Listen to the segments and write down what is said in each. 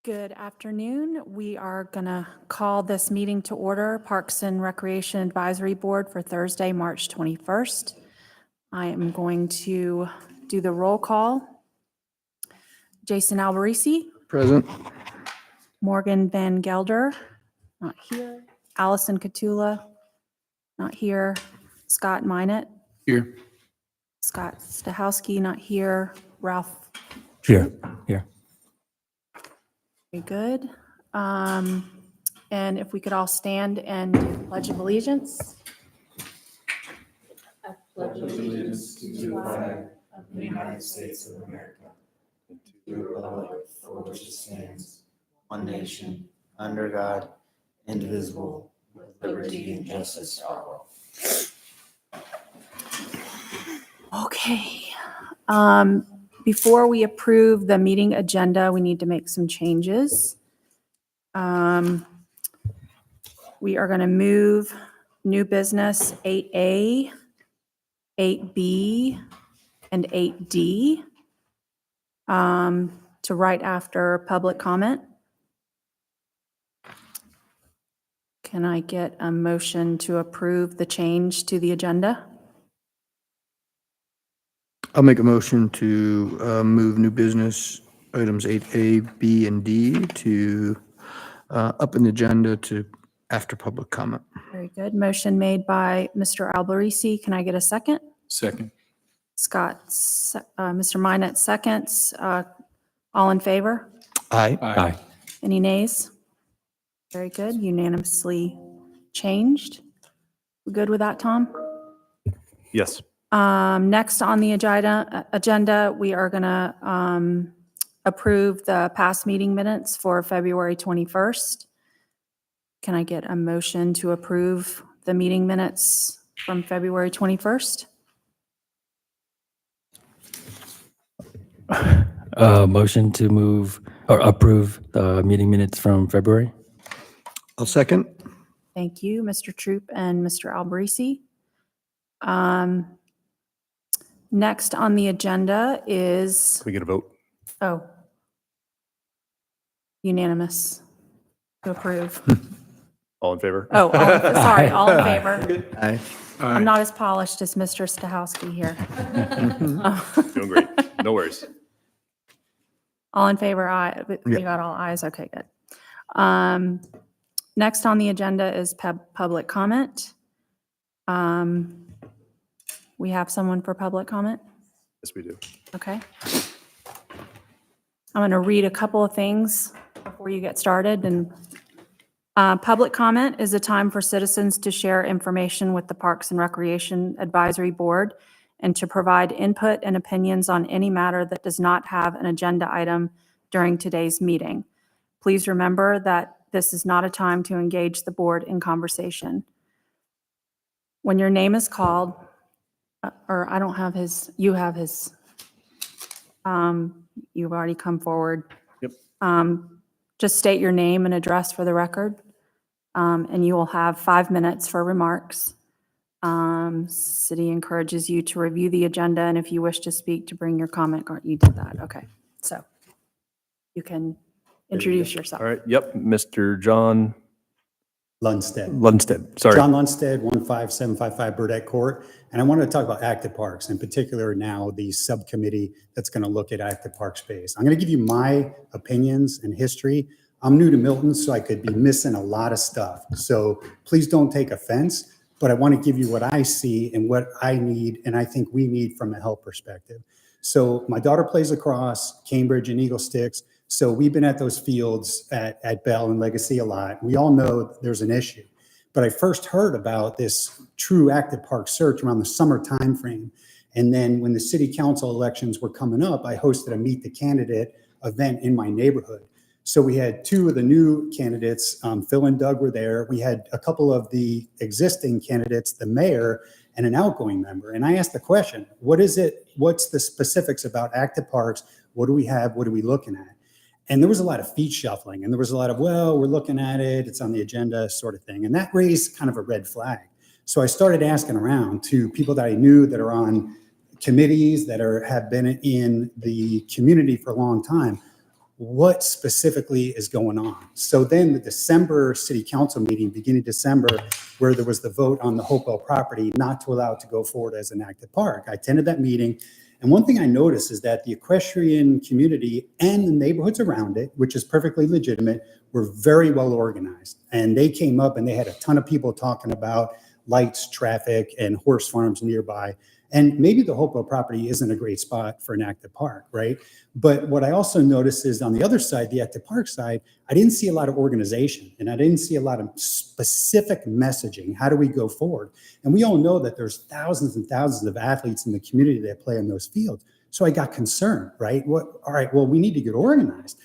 Good afternoon. We are going to call this meeting to order, Parks and Recreation Advisory Board for Thursday, March 21st. I am going to do the roll call. Jason Albarisi. Present. Morgan Van Gelder, not here. Allison Catula, not here. Scott Minot. Here. Scott Stahowski, not here. Ralph. Here. Here. Very good. And if we could all stand and do the Pledge of Allegiance. I pledge allegiance to the flag of the United States of America and to the republic for which it stands, one nation, under God, indivisible, with liberty and justice for all. Okay. Before we approve the meeting agenda, we need to make some changes. We are going to move new business 8A, 8B, and 8D to right after public comment. Can I get a motion to approve the change to the agenda? I'll make a motion to move new business items 8A, B, and D to up in the agenda to after public comment. Very good. Motion made by Mr. Albarisi. Can I get a second? Second. Scott, Mr. Minot seconds. All in favor? Aye. Aye. Any nays? Very good. Unanimously changed. We good with that, Tom? Yes. Next on the agenda, we are going to approve the past meeting minutes for February 21st. Can I get a motion to approve the meeting minutes from February 21st? Motion to move or approve the meeting minutes from February. I'll second. Thank you, Mr. Troop and Mr. Albarisi. Next on the agenda is, Can we get a vote? unanimous to approve. All in favor? Sorry, all in favor. Aye. I'm not as polished as Mr. Stahowski here. Doing great. No worries. All in favor, aye. We Yeah. got all ayes, okay, good. Next on the agenda is public comment. We have someone for public comment? Yes, we do. Okay. I'm going to read a couple of things before you get started. And public comment is a time for citizens to share information with the Parks and Recreation Advisory Board and to provide input and opinions on any matter that does not have an agenda item during today's meeting. Please remember that this is not a time to engage the board in conversation. When your name is called, or I don't have his, you have his, you've already come forward. Yep. Just state your name and address for the record, and you will have 5 minutes for remarks. City encourages you to review the agenda, and if you wish to speak, to bring your comment card. You did that, okay. So you can introduce yourself. All right. Yep. Mr. John Lundstedt. Sorry. John Lundstedt, 15755 Burdette Court. And I wanted to talk about active parks, in particular now the subcommittee that's going to look at active park space. I'm going to give you my opinions and history. I'm new to Milton, so I could be missing a lot of stuff. So please don't take offense, but I want to give you what I see and what I need and I think we need from a health perspective. So my daughter plays lacrosse, Cambridge and Eagle Sticks. So we've been at those fields at Bell and Legacy a lot. We all know there's an issue. But I first heard about this true active park search around the summer timeframe. And then when the city council elections were coming up, I hosted a Meet the Candidate event in my neighborhood. So we had two of the new candidates, Phil and Doug were there. We had a couple of the existing candidates, the mayor and an outgoing member. And I asked the question, what is it? What's the specifics about active parks? What do we have? What are we looking at? And there was a lot of feet shuffling and there was a lot of, well, we're looking at it, it's on the agenda sort of thing. And that raised kind of a red flag. So I started asking around to people that I knew that are on committees that have been in the community for a long time. what specifically is going on. So then the December city council meeting, beginning December, where there was the vote on the Hopewell property not to allow it to go forward as an active park. I attended that meeting. And one thing I noticed is that the equestrian community and the neighborhoods around it, which is perfectly legitimate, were very well organized. And they came up and they had a ton of people talking about lights, traffic, and horse farms nearby. And maybe the Hopewell property isn't a great spot for an active park, right? But what I also noticed is on the other side, the active park side, I didn't see a lot of organization and I didn't see a lot of specific messaging. How do we go forward? And we all know that there's thousands and thousands of athletes in the community that play on those fields. So I got concerned, right? All right, well, we need to get organized.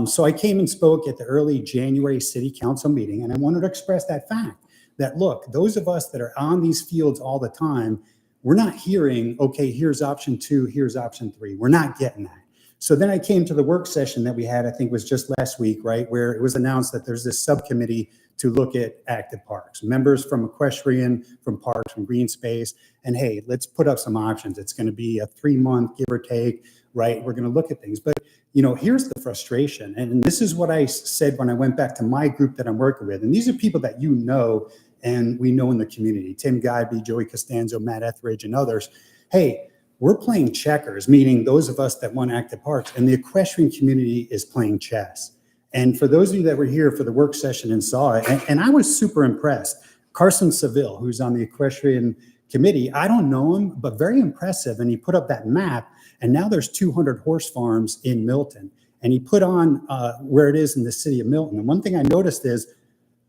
So I came and spoke at the early January city council meeting, and I wanted to express that fact that, look, those of us that are on these fields all the time, we're not hearing, okay, here's option 2, here's option 3. We're not getting that. So then I came to the work session that we had, I think was just last week, right, where it was announced that there's this subcommittee to look at active parks, members from equestrian, from parks, from green space, and hey, let's put up some options. It's going to be a 3-month give or take, right? We're going to look at things. But, you know, here's the frustration. And this is what I said when I went back to my group that I'm working with. And these are people that you know and we know in the community, Tim Guyby, Joey Costanzo, Matt Etheridge, and others. Hey, we're playing checkers, meaning those of us that want active parks, and the equestrian community is playing chess. And for those of you that were here for the work session and saw it, and I was super impressed. Carson Seville, who's on the equestrian committee, I don't know him, but very impressive. And he put up that map, and now there's 200 horse farms in Milton. And he put on where it is in the city of Milton. And one thing I noticed is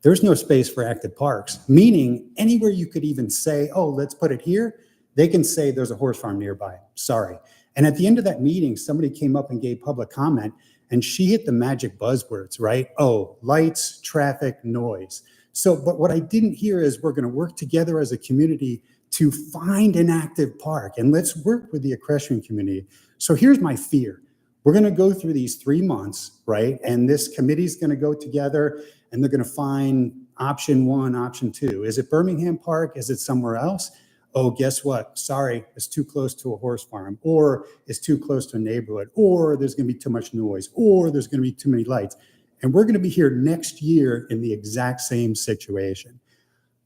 there's no space for active parks, meaning anywhere you could even say, oh, let's put it here, they can say there's a horse farm nearby. Sorry. And at the end of that meeting, somebody came up and gave public comment, and she hit the magic buzzwords, right? Oh, lights, traffic, noise. So, but what I didn't hear is we're going to work together as a community to find an active park, and let's work with the equestrian community. So here's my fear. We're going to go through these 3 months, right? And this committee is going to go together and they're going to find option 1, option 2. Is it Birmingham Park? Is it somewhere else? Oh, guess what? Sorry, it's too close to a horse farm, or it's too close to a neighborhood, or there's going to be too much noise, or there's going to be too many lights. And we're going to be here next year in the exact same situation.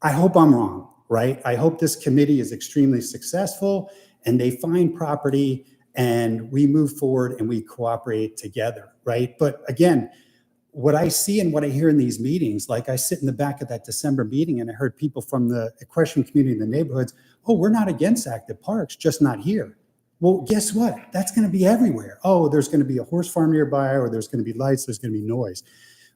I hope I'm wrong, right? I hope this committee is extremely successful and they find property and we move forward and we cooperate together, right? But again, what I see and what I hear in these meetings, like I sit in the back of that December meeting and I heard people from the equestrian community in the neighborhoods, oh, we're not against active parks, just not here. Well, guess what? That's going to be everywhere. Oh, there's going to be a horse farm nearby, or there's going to be lights, there's going to be noise.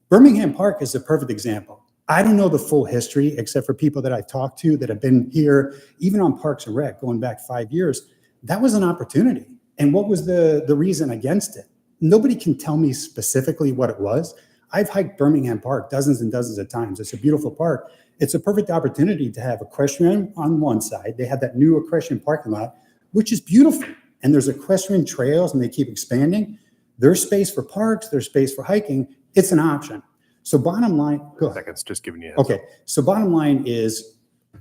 Birmingham Park is a perfect example. I don't know the full history, except for people that I talked to that have been here, even on Parks and Rec, going back 5 years. That was an opportunity. And what was the reason against it? Nobody can tell me specifically what it was. I've hiked Birmingham Park dozens and dozens of times. It's a beautiful park. It's a perfect opportunity to have equestrian on one side. They have that new equestrian parking lot, which is beautiful. And there's equestrian trails and they keep expanding. There's space for parks, there's space for hiking. It's an option. So bottom line, go ahead. Seconds, just giving you a heads Okay, so bottom line is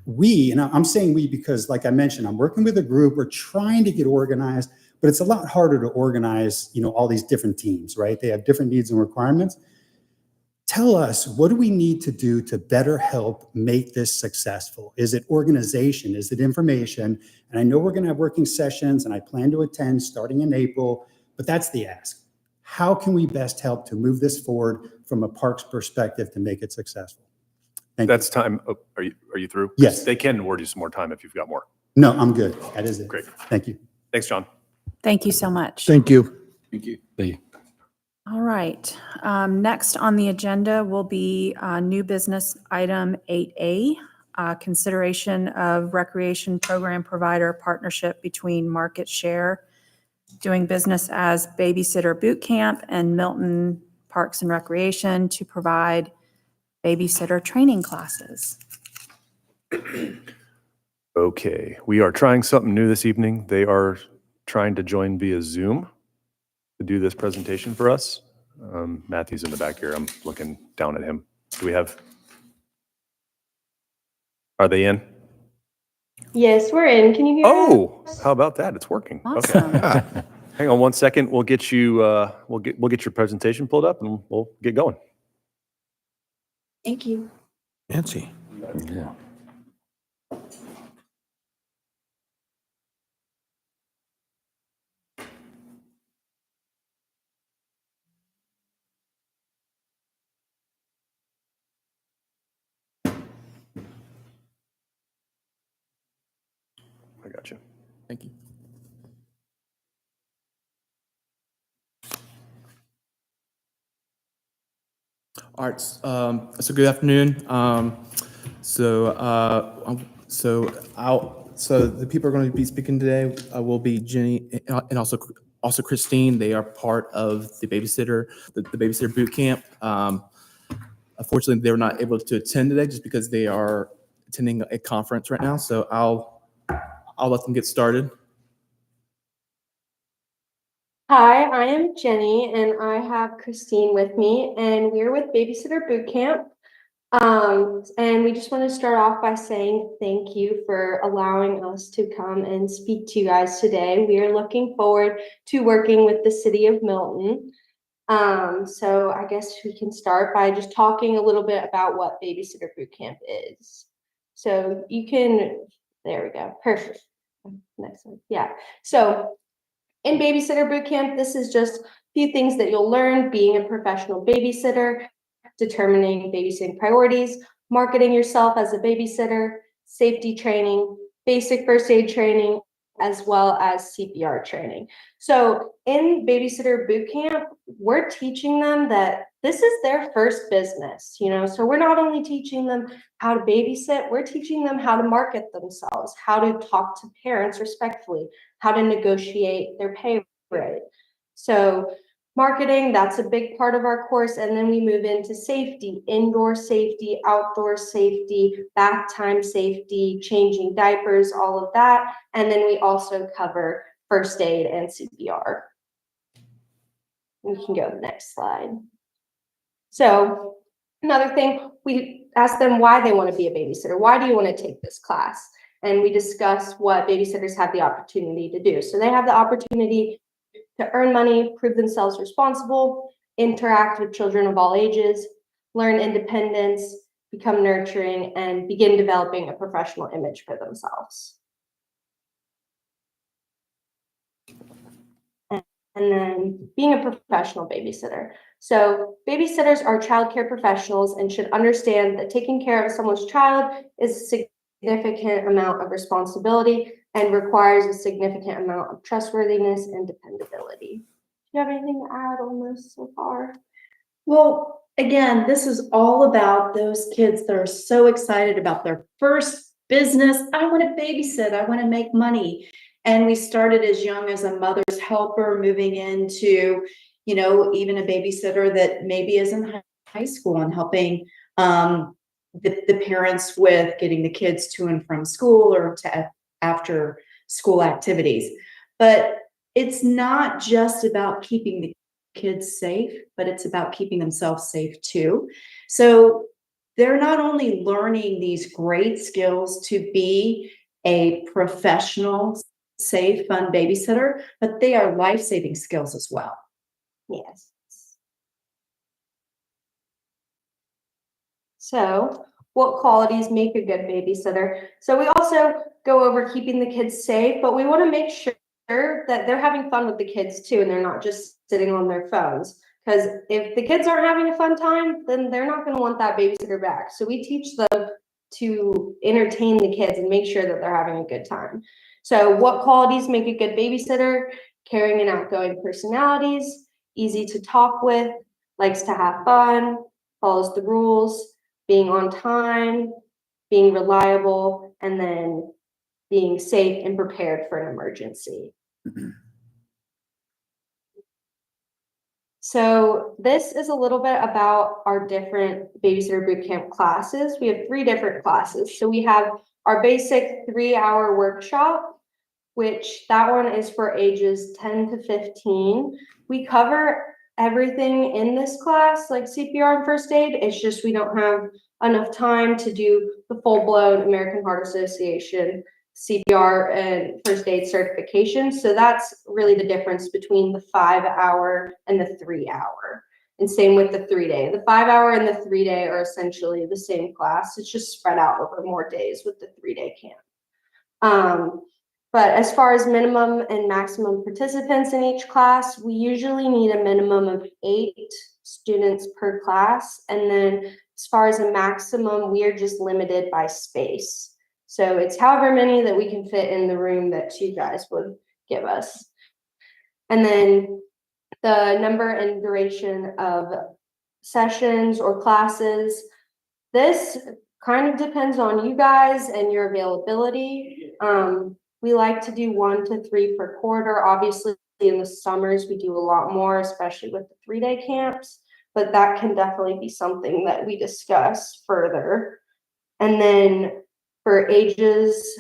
we, and I'm saying we because like I mentioned, I'm working with a group, we're trying to get organized, but it's a lot harder to organize, you know, all these different teams, right? They have different needs and requirements. Tell us, what do we need to do to better help make this successful? Is it organization? Is it information? And I know we're going to have working sessions and I plan to attend starting in April, but that's the ask. How can we best help to move this forward from a parks perspective to make it successful? Thank That's time. Oh, are you through? Yes. They can award you some more time if you've got more. you. No, I'm good. That is it. Great. Thank you. Thanks, John. Thank you so much. Thank you. Thank you. All right. Next on the agenda will be new business item 8A, consideration of recreation program provider partnership between Market Share, doing business as Babysitter Boot Camp, and Milton Parks and Recreation to provide babysitter training classes. Okay, we are trying something new this evening. They are trying to join via Zoom to do this presentation for us. Matthew's in the back here. I'm looking down at him. Are they in? Yes, we're in. Can you hear us? Oh, how about that? It's working. Okay. Awesome. Hang on one second. We'll get you, we'll get your presentation pulled up and we'll get going. Thank you. Nancy. Yeah. I got you. Thank you. All right, so good afternoon. So the people are going to be speaking today will be Jenny and also Christine. They are part of the babysitter boot camp. Unfortunately, they were not able to attend today just because they are attending a conference right now. So I'll let them get started. Hi, I am Jenny and I have Christine with me and we're with Babysitter Boot Camp. And we just want to start off by saying thank you for allowing us to come and speak to you guys today. We are looking forward to working with the city of Milton. So I guess we can start by just talking a little bit about what Babysitter Boot Camp is. So you can, there we go, perfect. Next one, yeah. So in Babysitter Boot Camp, this is just a few things that you'll learn: being a professional babysitter, determining babysitting priorities, marketing yourself as a babysitter, safety training, basic first aid training, as well as CPR training. So in Babysitter Boot Camp, we're teaching them that this is their first business, so we're not only teaching them how to babysit, we're teaching them how to market themselves, how to talk to parents respectfully, how to negotiate their pay rate. So marketing, that's a big part of our course. And then we move into safety, indoor safety, outdoor safety, bath time safety, changing diapers, all of that. And then we also cover first aid and CPR. We can go to the next slide. So another thing, we ask them why they want to be a babysitter. Why do you want to take this class? And we discuss what babysitters have the opportunity to do. So they have the opportunity to earn money, prove themselves responsible, interact with children of all ages, learn independence, become nurturing, and begin developing a professional image for themselves. And then being a professional babysitter. So babysitters are childcare professionals and should understand that taking care of someone's child is a significant amount of responsibility and requires a significant amount of trustworthiness and dependability. Do you have anything to add on this so far? Well, again, this is all about those kids that are so excited about their first business. I want to babysit, I want to make money. And we started as young as a mother's helper, moving into, even a babysitter that maybe is in high school and helping the parents with getting the kids to and from school or to after school activities. But it's not just about keeping the kids safe, but it's about keeping themselves safe too. So they're not only learning these great skills to be a professional, safe, fun babysitter, but they are life-saving skills as well. Yes. So what qualities make a good babysitter? So we also go over keeping the kids safe, but we want to make sure that they're having fun with the kids too, and they're not just sitting on their phones. Because if the kids aren't having a fun time, then they're not going to want that babysitter back. So we teach them to entertain the kids and make sure that they're having a good time. So what qualities make a good babysitter? Caring and outgoing personalities, easy to talk with, likes to have fun, follows the rules, being on time, being reliable, and then being safe and prepared for an emergency. So this is a little bit about our different Babysitter Bootcamp classes. We have 3 different classes. So we have our basic 3-hour workshop, which that one is for ages 10 to 15. We cover everything in this class, like CPR and first aid. It's just we don't have enough time to do the full-blown American Heart Association CPR and first aid certification. So that's really the difference between the 5-hour and the 3-hour. And same with the 3-day. The 5-hour and the 3-day are essentially the same class. It's just spread out over more days with the 3-day camp. But as far as minimum and maximum participants in each class, we usually need a minimum of 8 students per class. And then as far as a maximum, we are just limited by space. So it's however many that we can fit in the room that you guys would give us. And then the number and duration of sessions or classes. This kind of depends on you guys and your availability. We like to do 1 to 3 per quarter. Obviously, in the summers, we do a lot more, especially with the 3-day camps, but that can definitely be something that we discuss further. And then for ages,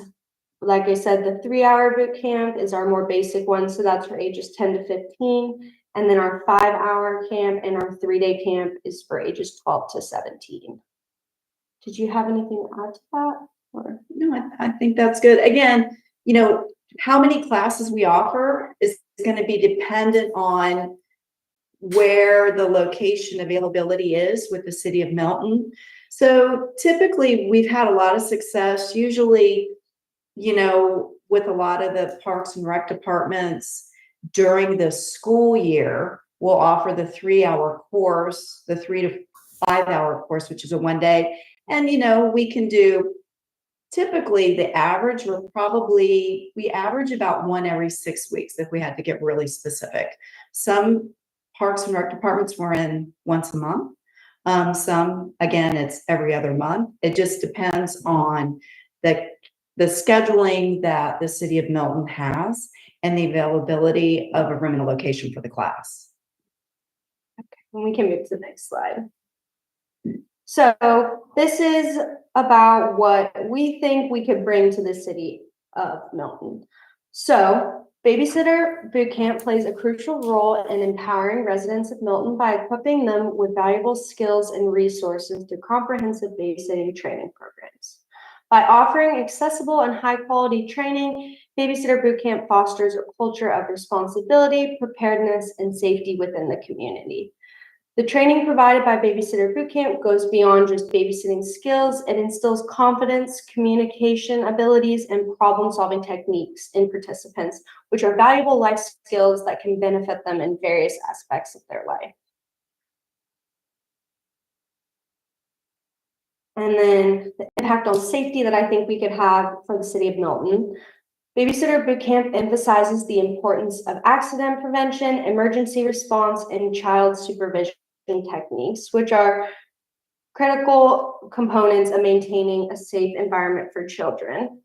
like I said, the 3-hour boot camp is our more basic one. So that's for ages 10 to 15. And then our 5-hour camp and our 3-day camp is for ages 12 to 17. Did you have anything to add to that? Or? No, I think that's good. Again, you know, how many classes we offer is going to be dependent on where the location availability is with the city of Milton. So typically we've had a lot of success, usually, you know, with a lot of the Parks and Rec departments during the school year, we'll offer the 3-hour course, the 3 to 5-hour course, which is a 1-day. And, you know, we can do typically the average, we average about 1 every 6 weeks if we had to get really specific. Some Parks and Rec departments were in once a month. Some, again, it's every other month. It just depends on the scheduling that the city of Milton has and the availability of a room and a location for the class. Okay, and we can move to the next slide. So this is about what we think we could bring to the city of Milton. So Babysitter Boot Camp plays a crucial role in empowering residents of Milton by equipping them with valuable skills and resources through comprehensive babysitting training programs. By offering accessible and high-quality training, Babysitter Boot Camp fosters a culture of responsibility, preparedness, and safety within the community. The training provided by Babysitter Boot Camp goes beyond just babysitting skills. It instills confidence, communication abilities, and problem-solving techniques in participants, which are valuable life skills that can benefit them in various aspects of their life. And then the impact on safety that I think we could have for the city of Milton. Babysitter Boot Camp emphasizes the importance of accident prevention, emergency response, and child supervision techniques, which are critical components of maintaining a safe environment for children.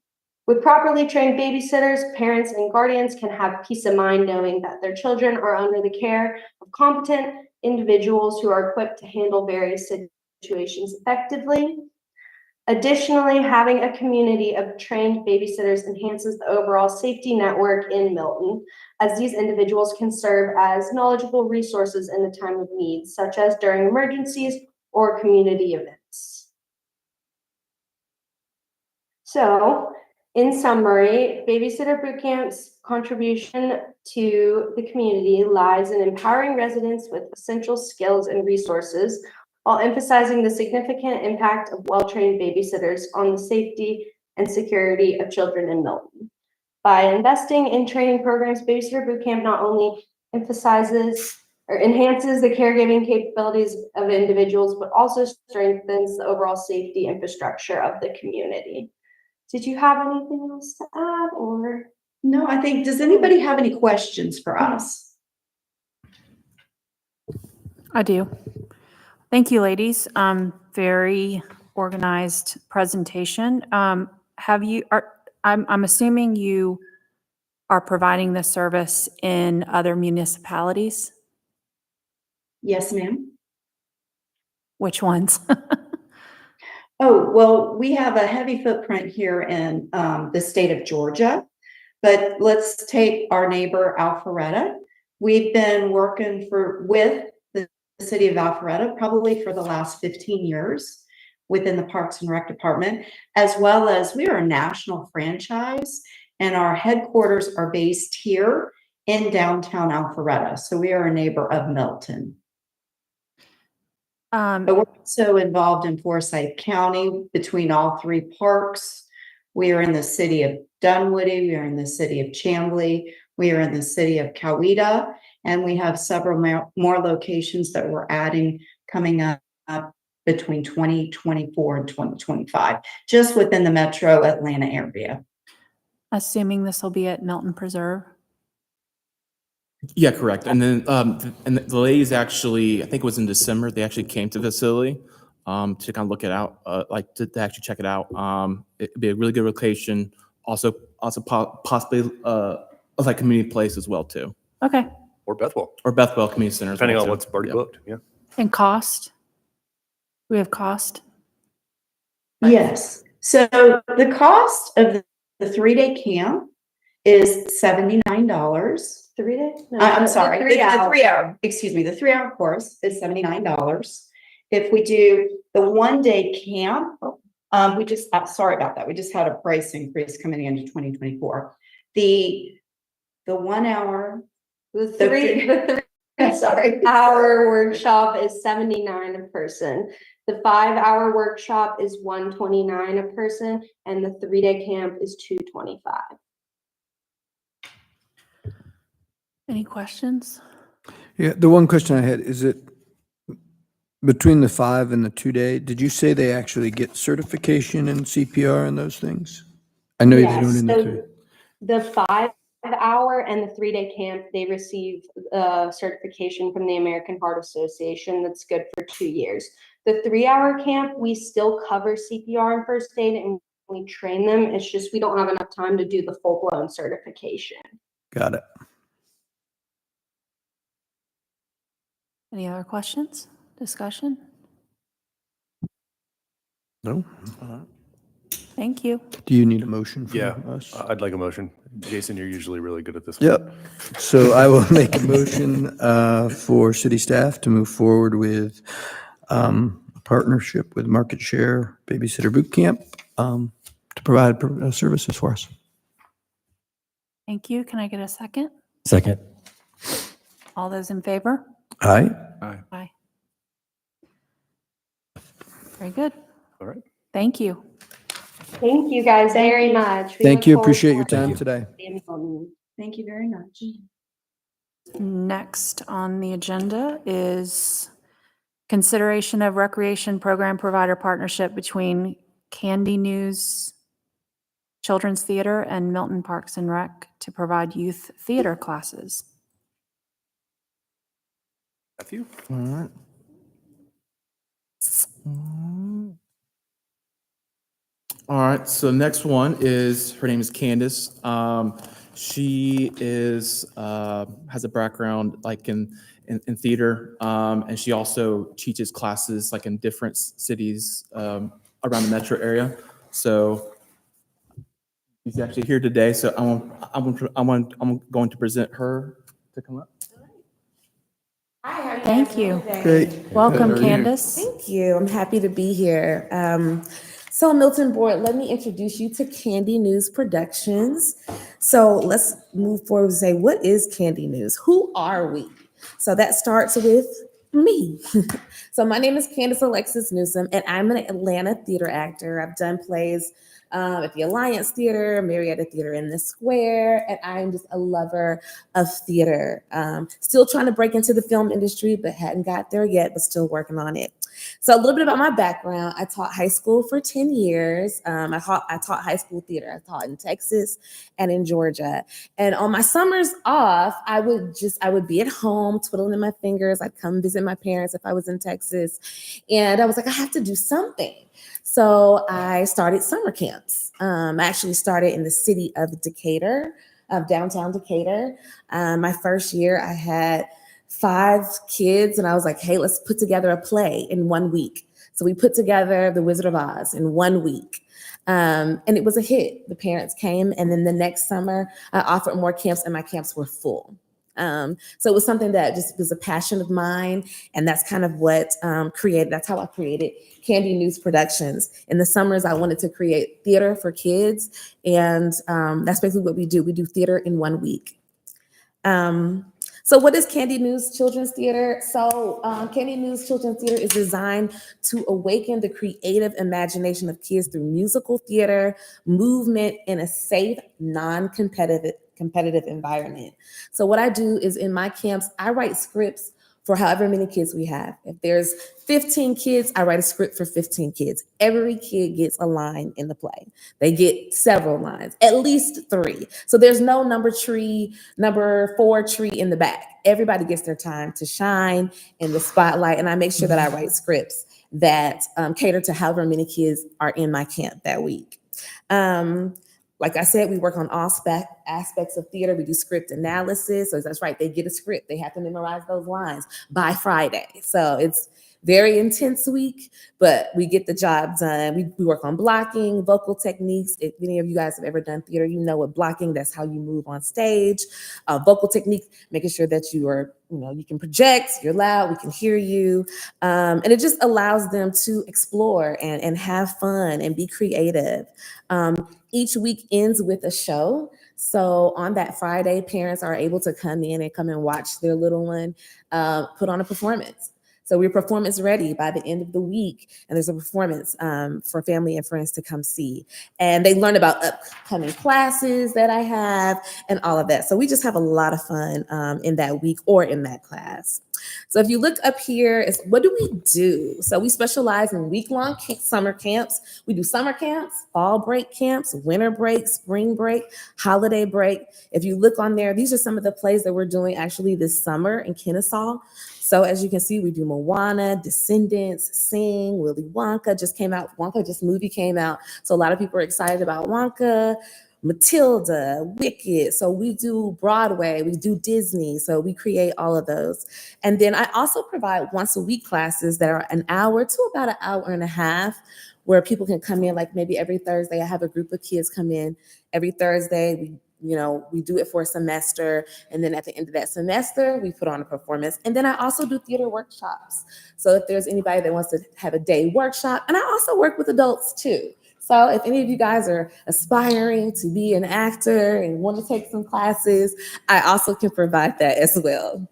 With properly trained babysitters, parents and guardians can have peace of mind knowing that their children are under the care of competent individuals who are equipped to handle various situations effectively. Additionally, having a community of trained babysitters enhances the overall safety network in Milton, as these individuals can serve as knowledgeable resources in the time of need, such as during emergencies or community events. So, in summary, Babysitter Boot Camp's contribution to the community lies in empowering residents with essential skills and resources, while emphasizing the significant impact of well-trained babysitters on the safety and security of children in Milton. By investing in training programs, Babysitter Boot Camp not only emphasizes or enhances the caregiving capabilities of individuals, but also strengthens the overall safety infrastructure of the community. Did you have anything else to add, or? No, I think, does anybody have any questions for us? I do. Thank you, ladies. Very organized presentation. I'm assuming you are providing this service in other municipalities? Yes, ma'am. Which ones? Oh, well, we have a heavy footprint here in the state of Georgia, but let's take our neighbor Alpharetta. We've been working with the city of Alpharetta probably for the last 15 years. within the Parks and Rec Department, as well as we are a national franchise and our headquarters are based here in downtown Alpharetta. So we are a neighbor of Milton. But we're also involved in Forsyth County between all three parks. We are in the city of Dunwoody. We are in the city of Chamblee. We are in the city of Coweta. And we have several more locations that we're adding coming up between 2024 and 2025, just within the metro Atlanta area. Assuming this will be at Milton Preserve. Yeah, correct. And then, and the ladies actually, I think it was in December, they actually came to the facility to kind of look it out, like to actually check it out. It'd be a really good location. Also possibly like community place as well too, Okay. Or Bethwell, or Bethwell Community Center. as depending well, on too. what's already Yep. booked. Yeah. And cost? We have cost? Yes. So the cost of the 3-day camp is $79. 3 days? No, I'm the sorry, 3 the hours. 3-hour, excuse me, the 3-hour course is $79. If we do the 1-day camp, we just, sorry about that. We just had a price increase coming into 2024. The 1 hour, The 3 sorry. hour workshop is $79 a person. The 5-hour workshop is $129 a person, and the 3-day camp is $225. Any questions? Yeah, the one question I had, is it between the 5 and the 2-day, did you say they actually get certification in CPR and those things? I know you Yes, don't in the so 3. the 5-hour and the 3-day camp, they receive certification from the American Heart Association that's good for 2 years. The 3-hour camp, we still cover CPR and first aid and we train them. It's just we don't have enough time to do the full-blown certification. Got it. Any other questions? Discussion? No? Thank you. Do you need a motion from Yeah. us? I'd like a motion. Jason, you're usually really good at this one. Yep. So I will make a motion for city staff to move forward with a partnership with Market Share Babysitter Boot Camp to provide services for us. Thank you. Can I get a second? Second. All those in favor? Aye. Aye. Very good. All right. Thank you. Thank you guys very much. We Thank look you. forward Appreciate to your time you. today. Thank you very much. Next on the agenda is consideration of recreation program provider partnership between Candy News Children's Theater and Milton Parks and Rec to provide youth theater classes. Matthew? All right. All right, so next one is, her name is Candace. She is, has a background like in theater, and she also teaches classes like in different cities around the metro area. So she's actually here today, so I'm going to present her to come up. Hi, how are you Thank guys doing you. today? Great. Welcome, How are you? Candace. Thank you. I'm happy to be here. So Milton Board, let me introduce you to Candy News Productions. So let's move forward and say, what is Candy News? Who are we? So that starts with me. So my name is Candace Alexis Newsom, and I'm an Atlanta theater actor. I've done plays at the Alliance Theater, Marietta Theater in the Square, and I'm just a lover of theater. Still trying to break into the film industry, but hadn't got there yet, but still working on it. So a little bit about my background. I taught high school for 10 years. I taught high school theater. I taught in Texas and in Georgia. And on my summers off, I would be at home twiddling my fingers. I'd come visit my parents if I was in Texas. And I was like, I have to do something. So I started summer camps. I actually started in the city of Decatur, of downtown Decatur. My first year, I had 5 kids, and I was like, hey, let's put together a play in 1 week. So we put together The Wizard of Oz in 1 week. And it was a hit. The parents came, and then the next summer, I offered more camps, and my camps were full. So it was something that just was a passion of mine. And that's kind of what that's how I created Candy News Productions. In the summers, I wanted to create theater for kids. And that's basically what we do. We do theater in 1 week. So what is Candy News Children's Theater? So Candy News Children's Theater is designed to awaken the creative imagination of kids through musical theater, movement in a safe, non-competitive environment. So what I do is in my camps, I write scripts for however many kids we have. If there's 15 kids, I write a script for 15 kids. Every kid gets a line in the play. They get several lines, at least 3. So there's no number 4 tree in the back. Everybody gets their time to shine in the spotlight. And I make sure that I write scripts that cater to however many kids are in my camp that week. Like I said, we work on all aspects of theater. We do script analysis. So that's right, they get a script. They have to memorize those lines by Friday. So it's very intense week, but we get the job done. We work on blocking, vocal techniques. If any of you guys have ever done theater, you know what blocking, that's how you move on stage. Vocal techniques, making sure that you are, you can project, you're loud, we can hear you. And it just allows them to explore and have fun and be creative. Each week ends with a show. So on that Friday, parents are able to come in and watch their little one put on a performance. So we're performance ready by the end of the week. And there's a performance for family and friends to come see. And they learn about upcoming classes that I have and all of that. So we just have a lot of fun in that week or in that class. So if you look up here, what do we do? So we specialize in week-long summer camps. We do summer camps, fall break camps, winter break, spring break, holiday break. If you look on there, these are some of the plays that we're doing actually this summer in Kennesaw. So as you can see, we do Moana, Descendants, Sing, Willy Wonka just came out. Movie came out. So a lot of people are excited about Wonka. Matilda, Wicked. So we do Broadway, we do Disney. So we create all of those. And then I also provide once a week classes that are an hour to about an hour and a half where people can come in, like maybe every Thursday. I have a group of kids come in every Thursday. We do it for a semester. And then at the end of that semester, we put on a performance. And then I also do theater workshops. So if there's anybody that wants to have a day workshop, and I also work with adults too. So if any of you guys are aspiring to be an actor and want to take some classes, I also can provide that as well.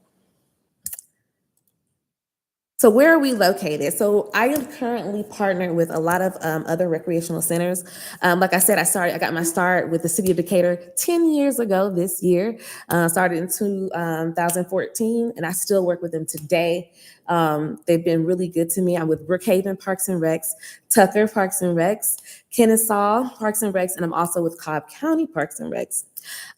So where are we located? So I am currently partnered with a lot of other recreational centers. Like I said, I got my start with the city of Decatur 10 years ago this year. Started in 2014, and I still work with them today. They've been really good to me. I'm with Brookhaven Parks and Recs, Tucker Parks and Recs, Kennesaw Parks and Recs, and I'm also with Cobb County Parks and Recs.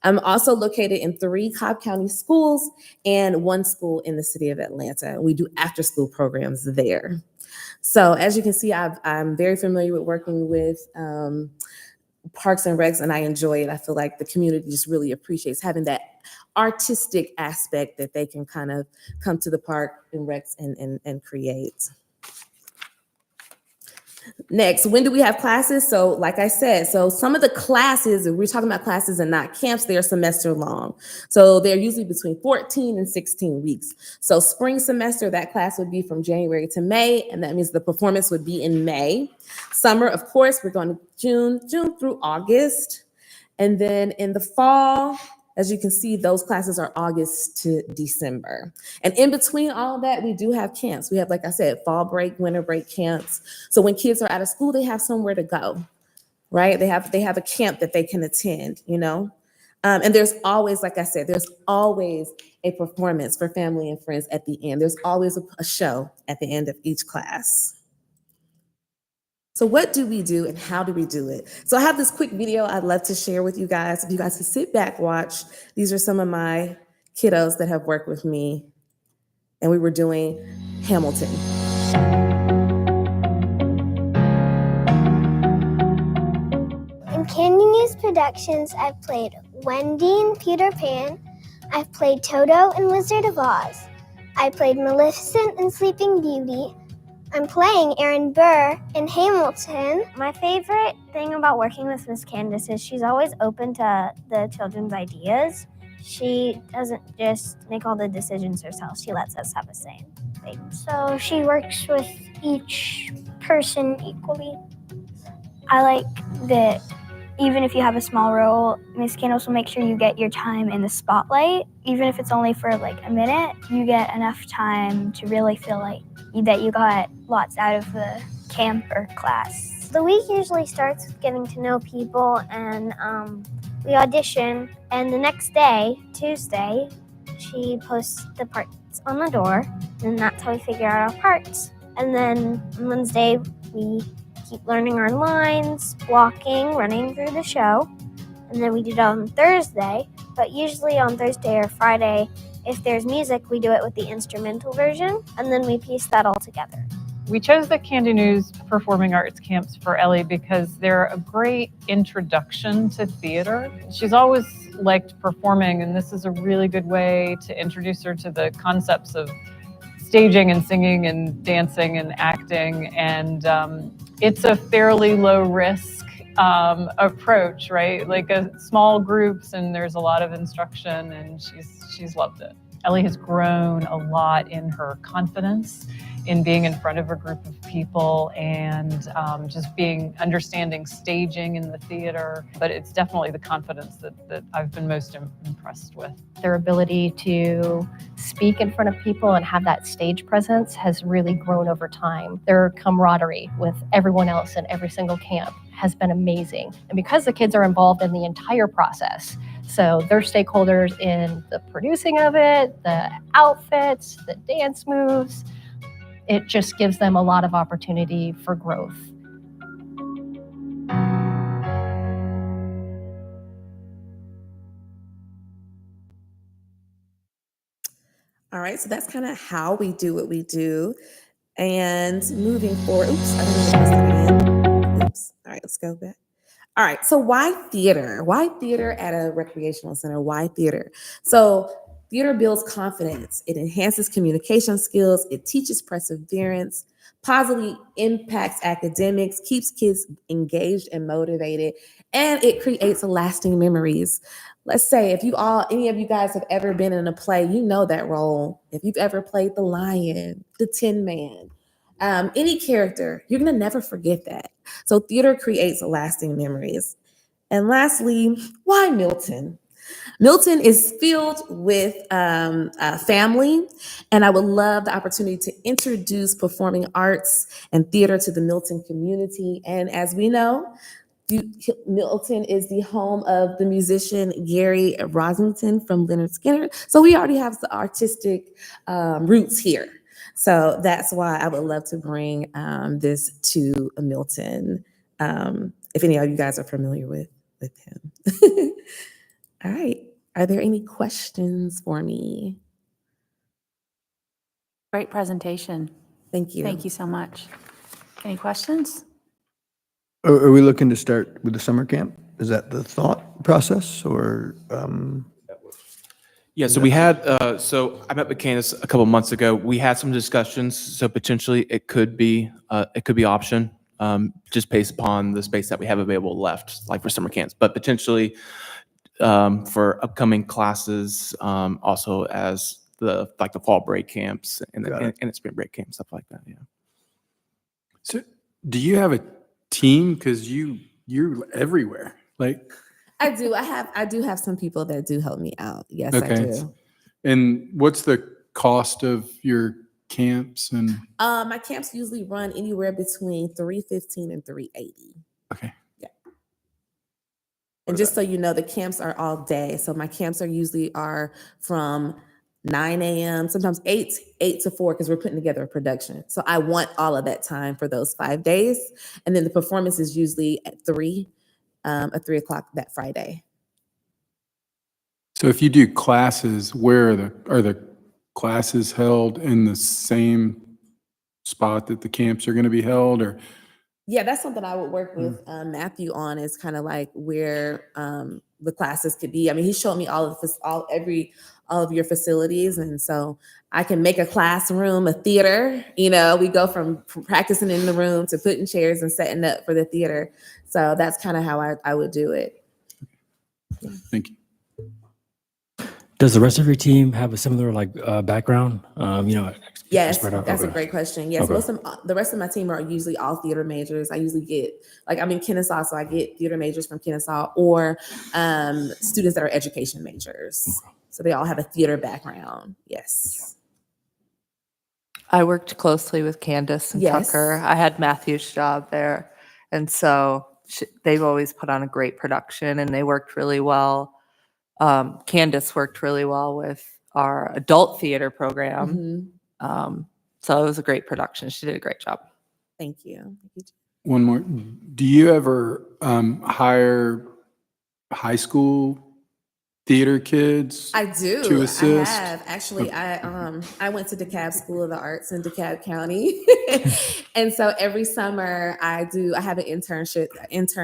I'm also located in 3 Cobb County schools and 1 school in the city of Atlanta. We do after-school programs there. So as you can see, I'm very familiar with working with Parks and Recs, and I enjoy it. I feel like the community just really appreciates having that artistic aspect that they can kind of come to the park and recs and create. Next, when do we have classes? So like I said, so some of the classes, if we're talking about classes and not camps, they're semester long. So they're usually between 14 and 16 weeks. So spring semester, that class would be from January to May, and that means the performance would be in May. Summer, of course, we're going to June through August. And then in the fall, as you can see, those classes are August to December. And in between all of that, we do have camps. We have, like I said, fall break, winter break camps. So when kids are out of school, they have somewhere to go, right? They have a camp that they can attend, And there's always, like I said, there's always a performance for family and friends at the end. There's always a show at the end of each class. So what do we do and how do we do it? So I have this quick video I'd love to share with you guys. If you guys can sit back, watch. These are some of my kiddos that have worked with me, and we were doing Hamilton. In Candy News Productions, I've played Wendy in Peter Pan. I've played Toto in Wizard of Oz. I played Maleficent in Sleeping Beauty. I'm playing Erin Burr in Hamilton. My favorite thing about working with Miss Candace is she's always open to the children's ideas. she doesn't just make all the decisions herself. She lets us have a say in things. So she works with each person equally. I like that even if you have a small role, Miss Candace will make sure you get your time in the spotlight. Even if it's only for like a minute, you get enough time to really feel like that you got lots out of the camp or class. The week usually starts with getting to know people, and we audition, and the next day, Tuesday, she posts the parts on the door, and that's how we figure out our parts. And then on Wednesday, we keep learning our lines, walking, running through the show, and then we do it on Thursday, but usually on Thursday or Friday, if there's music, we do it with the instrumental version, and then we piece that all together. We chose the Candy News Performing Arts camps for Ellie because they're a great introduction to theater. She's always liked performing, and this is a really good way to introduce her to the concepts of staging and singing and dancing and acting. And it's a fairly low risk approach, right? Like small groups, and there's a lot of instruction, and she's loved it. Ellie has grown a lot in her confidence in being in front of a group of people and just understanding staging in the theater. But it's definitely the confidence that I've been most impressed with. Their ability to speak in front of people and have that stage presence has really grown over time. Their camaraderie with everyone else in every single camp has been amazing. And because the kids are involved in the entire process, so they're stakeholders in the producing of it, the outfits, the dance moves, it just gives them a lot of opportunity for growth. All right, so that's kind of how we do what we do. And moving forward, oops, I didn't press that again. Oops. All right, let's go back. All right, so why theater? Why theater at a recreational center? Why theater? So theater builds confidence. It enhances communication skills. It teaches perseverance, positively impacts academics, keeps kids engaged and motivated, and it creates lasting memories. Let's say if any of you guys have ever been in a play, you know that role. If you've ever played the lion, the Tin Man, any character, you're gonna never forget that. So theater creates lasting memories. And lastly, why Milton? Milton is filled with family, and I would love the opportunity to introduce performing arts and theater to the Milton community. And as we know, Milton is the home of the musician Gary Rosington from Leonard Skinner. So we already have the artistic roots here. So that's why I would love to bring this to Milton, if any of you guys are familiar with him. All right. Are there any questions for me? Great presentation. Thank you. Thank you so much. Any questions? Are we looking to start with the summer camp? Is that the thought process or? Yeah, so we had, so I met with Candace a couple months ago. We had some discussions, so potentially it could be option, just based upon the space that we have available left, like for summer camps, but potentially for upcoming classes, also as the fall break camps and the spring break camp, stuff like that. Yeah. So, do you have a team? Because you're everywhere. Like, I do. I do have some people that do help me out. Yes, I do. And what's the cost of your camps? And my camps usually run anywhere between $315 and $380. Okay. Yeah. And just so you know, the camps are all day. So my camps are from 9 a.m., sometimes 8 to 4, because we're putting together a production. So I want all of that time for those 5 days. And then the performance is usually at 3 o'clock that Friday. so if you do classes, where are the classes held in the same spot that the camps are going to be held, or? Yeah, that's something I would work with Matthew on, is kind of like where the classes could be. I mean, he showed me all of your facilities, and so I can make a classroom, a theater. You know, we go from practicing in the room to putting chairs and setting up for the theater. So that's kind of how I would do it. Thank you. Does the rest of your team have a similar background? Yes, spread out? that's a Okay. great question. Yes, Okay. most of the rest of my team are usually all theater majors. I usually get I'm in Kennesaw, so I get theater majors from Kennesaw or students that are education majors. Okay. So they all have a theater background. Yes. I worked closely with Candace and Yes. Tucker. I had Matthew's job there. And so they've always put on a great production and they worked really well. Candace worked really well with our adult theater program. Mhm. So it was a great production. She did a great job. Thank you. One more. Do you ever hire high school theater kids? I do. To assist? I have actually. I went to DeKalb School of the Arts in DeKalb County, and so every summer I have an intern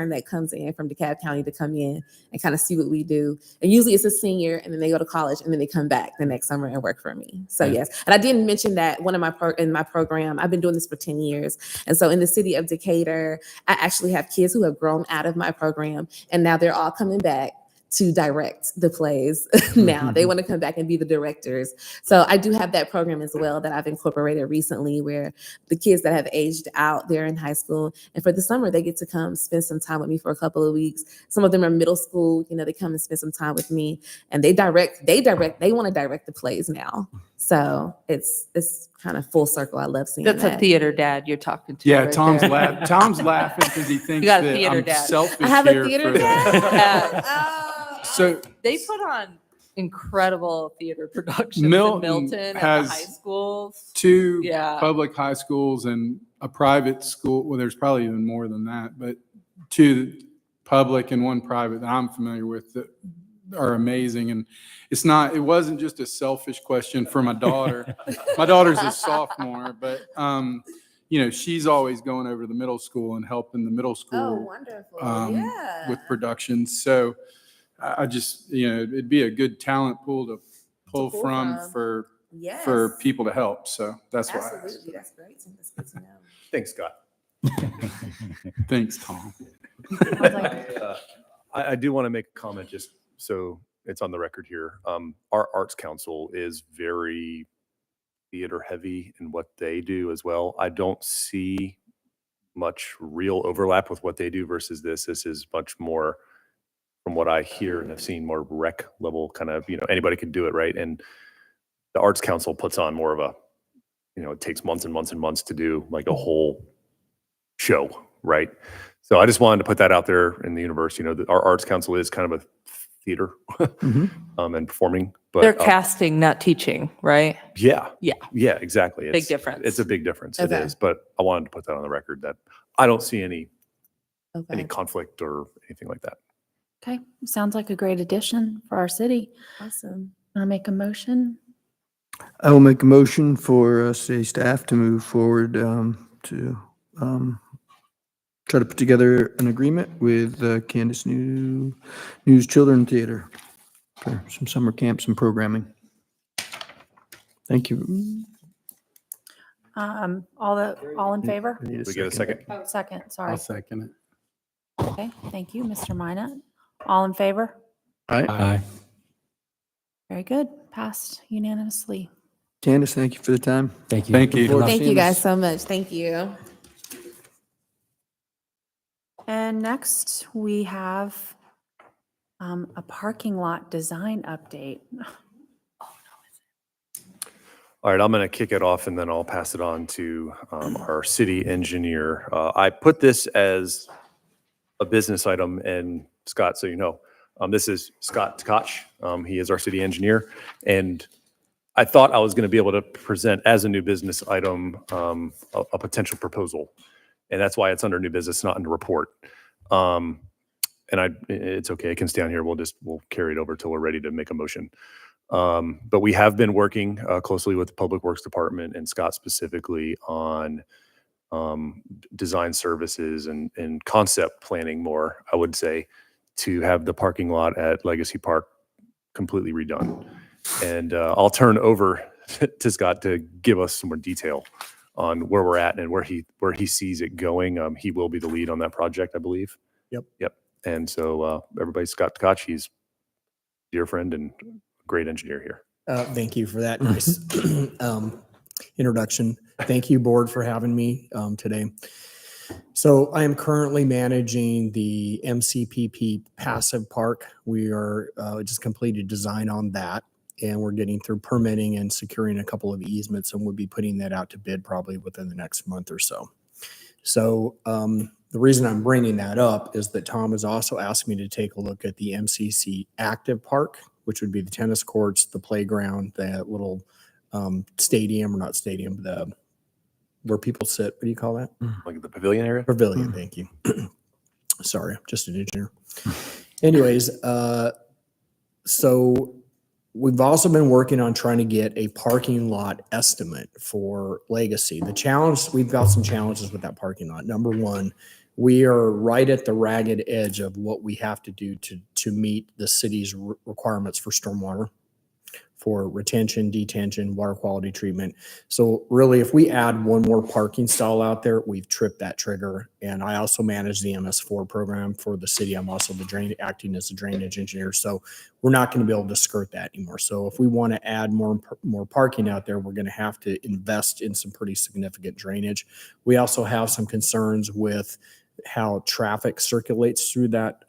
that comes in from DeKalb County to come in and kind of see what we do. And usually it's a senior, and then they go to college, and then they come back the next summer and work for me. So yes, and I didn't mention that one of in my program, I've been doing this for 10 years, and so in the city of Decatur, I actually have kids who have grown out of my program, and now they're all coming back to direct the plays. Now they want to come back and be the directors. So I do have that program as well that I've incorporated recently, where the kids that have aged out, they're in high school, and for the summer they get to come spend some time with me for a couple of weeks. Some of them are middle school, they come and spend some time with me, and they want to direct the plays now. So it's kind of full circle. I love seeing That's that. a theater dad you're talking to. Yeah, right Tom's there. Tom's laughing because he thinks got a that theater I'm dad. selfish I have a here theater for dad. So They put on incredible theater productions Milton in Milton and the has high schools. 2 Yeah. public high schools and a private school. Well, there's probably even more than that, but 2 public and 1 private that I'm familiar with that are amazing. And it wasn't just a selfish question for my daughter. My daughter's a sophomore, but she's always going over to the middle school and helping the middle Oh, school wonderful. with productions. So I just, it'd be a good talent pool to pull from for Yes. people to help. So that's why. Absolutely. That's great. That's good to know. Thanks, Scott. Thanks, Tom. I do want to make a comment just so it's on the record here. Our Arts Council is very theater heavy in what they do as well. I don't see much real overlap with what they do versus this. This is much more, from what I hear and have seen, more rec level kind of, anybody can do it, right? And the Arts Council puts on more of a, it takes months and months and months to do like a whole show, right? So I just wanted to put that out there in the universe. That our Arts Council is kind of a theater and performing, but They're casting, not teaching, right? yeah, Yeah. exactly. Big difference. It's a big difference. It Okay. is, but I wanted to put that on the record that I don't see any Okay. conflict or anything like that. Okay, sounds like a great addition for our city. Awesome. Want to make a motion? I will make a motion for city staff to move forward to try to put together an agreement with Candace News Children Theater for some summer camps and programming. Thank you. All in favor? I need We get a second. Oh, second, sorry. I'll second it. Okay, thank you, Mr. Minot. All in favor? All right. Aye. Very good, passed unanimously. Candace, thank you for the time. Thank you. Thank you. Good luck. Thank you seeing guys us. so much. Thank you. And next, we have a parking lot design update. All right, I'm going to kick it off and then I'll pass it on to our city engineer. I put this as a business item, and Scott, so you know, this is Scott Koch. He is our city engineer, and I thought I was going to be able to present as a new business item a potential proposal, and that's why it's under new business, not under report. And it's okay, it can stay on here. We'll carry it over till we're ready to make a motion. But we have been working closely with the Public Works Department and Scott specifically on design services and concept planning more, I would say, to have the parking lot at Legacy Park completely redone. And I'll turn over to Scott to give us some more detail on where we're at and where he sees it going. He will be the lead on that project, I believe. Yep. And so everybody, Scott Koch, he's a dear friend and great engineer here. Thank you for that nice introduction. Thank you, board, for having me today. So I am currently managing the MCPP passive park. We are just completed design on that, and we're getting through permitting and securing a couple of easements, and we'll be putting that out to bid probably within the next month or so. So the reason I'm bringing that up is that Tom has also asked me to take a look at the MCC active park, which would be the tennis courts, the playground, that little stadium, or not stadium, where people sit. What do you call that? Like the pavilion area? Pavilion, thank you. Sorry, I'm just an engineer. Anyways, so we've also been working on trying to get a parking lot estimate for Legacy. The challenge, we've got some challenges with that parking lot. Number one, we are right at the ragged edge of what we have to do to meet the city's requirements for stormwater, for retention, detention, water quality treatment. So really, if we add one more parking stall out there, we've tripped that trigger. And I also manage the MS4 program for the city. I'm also acting as a drainage engineer. So we're not going to be able to skirt that anymore. So if we want to add more parking out there, we're going to have to invest in some pretty significant drainage. We also have some concerns with how traffic circulates through that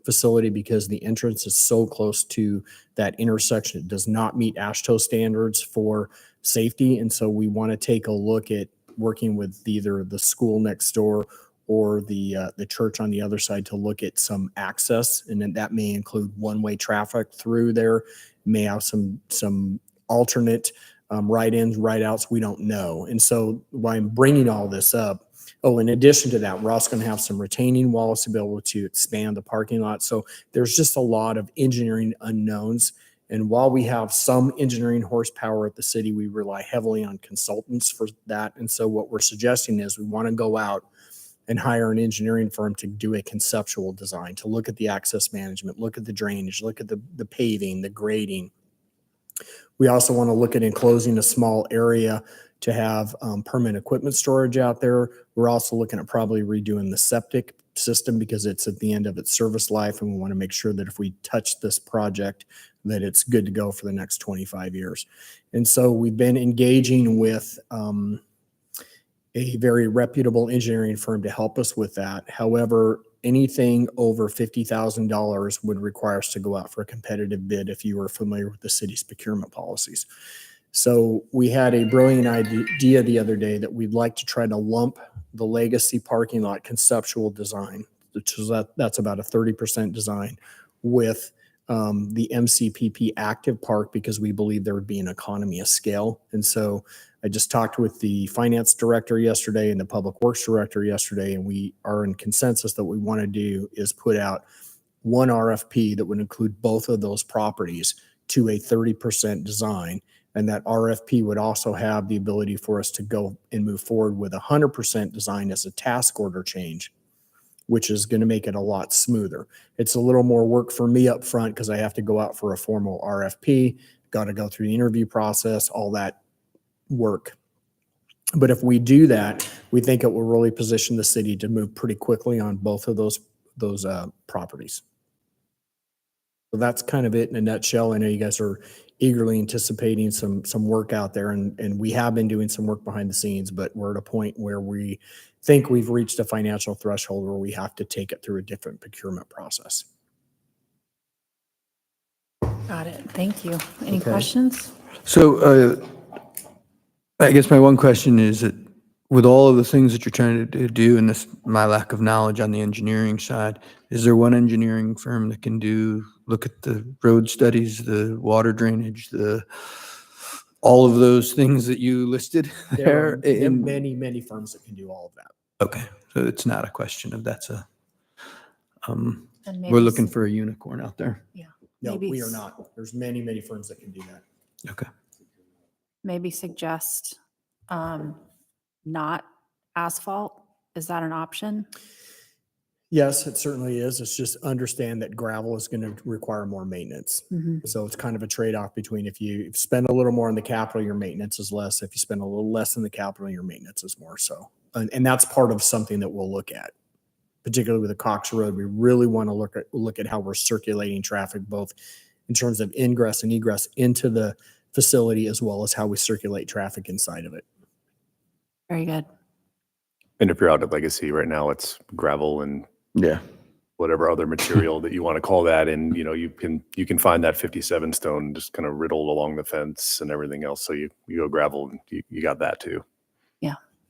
facility, because the entrance is so close to that intersection. It does not meet AASHTO standards for safety. And so we want to take a look at working with either the school next door or the church on the other side to look at some access. And then that may include one-way traffic through there, may have some alternate right-ins, right-outs, we don't know. And so why I'm bringing all this up, in addition to that, we're also going to have some retaining walls to be able to expand the parking lot. So there's just a lot of engineering unknowns. And while we have some engineering horsepower at the city, we rely heavily on consultants for that. And so what we're suggesting is we want to go out and hire an engineering firm to do a conceptual design, to look at the access management, look at the drainage, look at the paving, the grading. We also want to look at enclosing a small area to have permanent equipment storage out there. We're also looking at probably redoing the septic system because it's at the end of its service life, and we want to make sure that if we touch this project, that it's good to go for the next 25 years. And so we've been engaging with a very reputable engineering firm to help us with that. However, anything over $50,000 would require us to go out for a competitive bid if you were familiar with the city's procurement policies. So we had a brilliant idea the other day that we'd like to try to lump the Legacy parking lot conceptual design, which is that's about a 30% design, with the MCPP active park, because we believe there would be an economy of scale. And so I just talked with the finance director yesterday and the public works director yesterday, and we are in consensus that what we want to do is put out one RFP that would include both of those properties to a 30% design. And that RFP would also have the ability for us to go and move forward with 100% design as a task order change, which is going to make it a lot smoother. It's a little more work for me up front because I have to go out for a formal RFP, got to go through the interview process, all that work. But if we do that, we think it will really position the city to move pretty quickly on both of those properties. So that's kind of it in a nutshell. I know you guys are eagerly anticipating some work out there, and we have been doing some work behind the scenes, but we're at a point where we think we've reached a financial threshold where we have to take it through a different procurement process. Got it. Thank you. Any Okay. questions? So I guess my one question is that with all of the things that you're trying to do, and this, my lack of knowledge on the engineering side, is there one engineering firm that can look at the road studies, the water drainage, all of those things that you listed There there? are many, many firms that can do all of that. Okay, so it's not a question of that's a, And maybe we're looking for a unicorn out there. Yeah. No, Maybe we are not. There's many, many firms that can do that. Okay. Maybe suggest not asphalt. Is that an option? Yes, it certainly is. It's just understand that gravel is going to require more maintenance. Mhm. So it's kind of a trade-off between if you spend a little more on the capital, your maintenance is less. If you spend a little less in the capital, your maintenance is more. So, and that's part of something that we'll look at, particularly with the Cox Road. We really want to look at how we're circulating traffic, both in terms of ingress and egress into the facility, as well as how we circulate traffic inside of it. Very good. And if you're out at Legacy right now, it's gravel and Yeah. whatever other material that you want to call that. And, you can find that 57 stone just kind of riddled along the fence and everything else. So you go gravel and you got that too.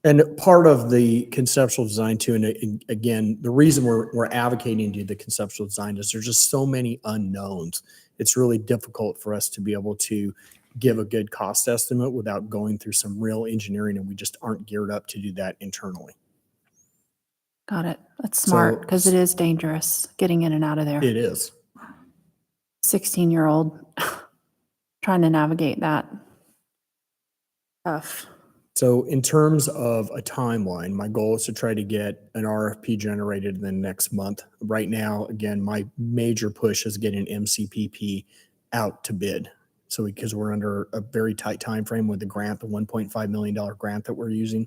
And part of the conceptual design too, and again, the reason we're advocating to do the conceptual design is there's just so many unknowns. It's really difficult for us to be able to give a good cost estimate without going through some real engineering, and we just aren't geared up to do that internally. Got it. That's smart So- because it is dangerous getting in and out of there. It is. 16-year-old trying to navigate that. Tough. So in terms of a timeline, my goal is to try to get an RFP generated in the next month. Right now, again, my major push is getting MCPP out to bid. So because we're under a very tight time frame with the grant, the $1.5 million grant that we're using.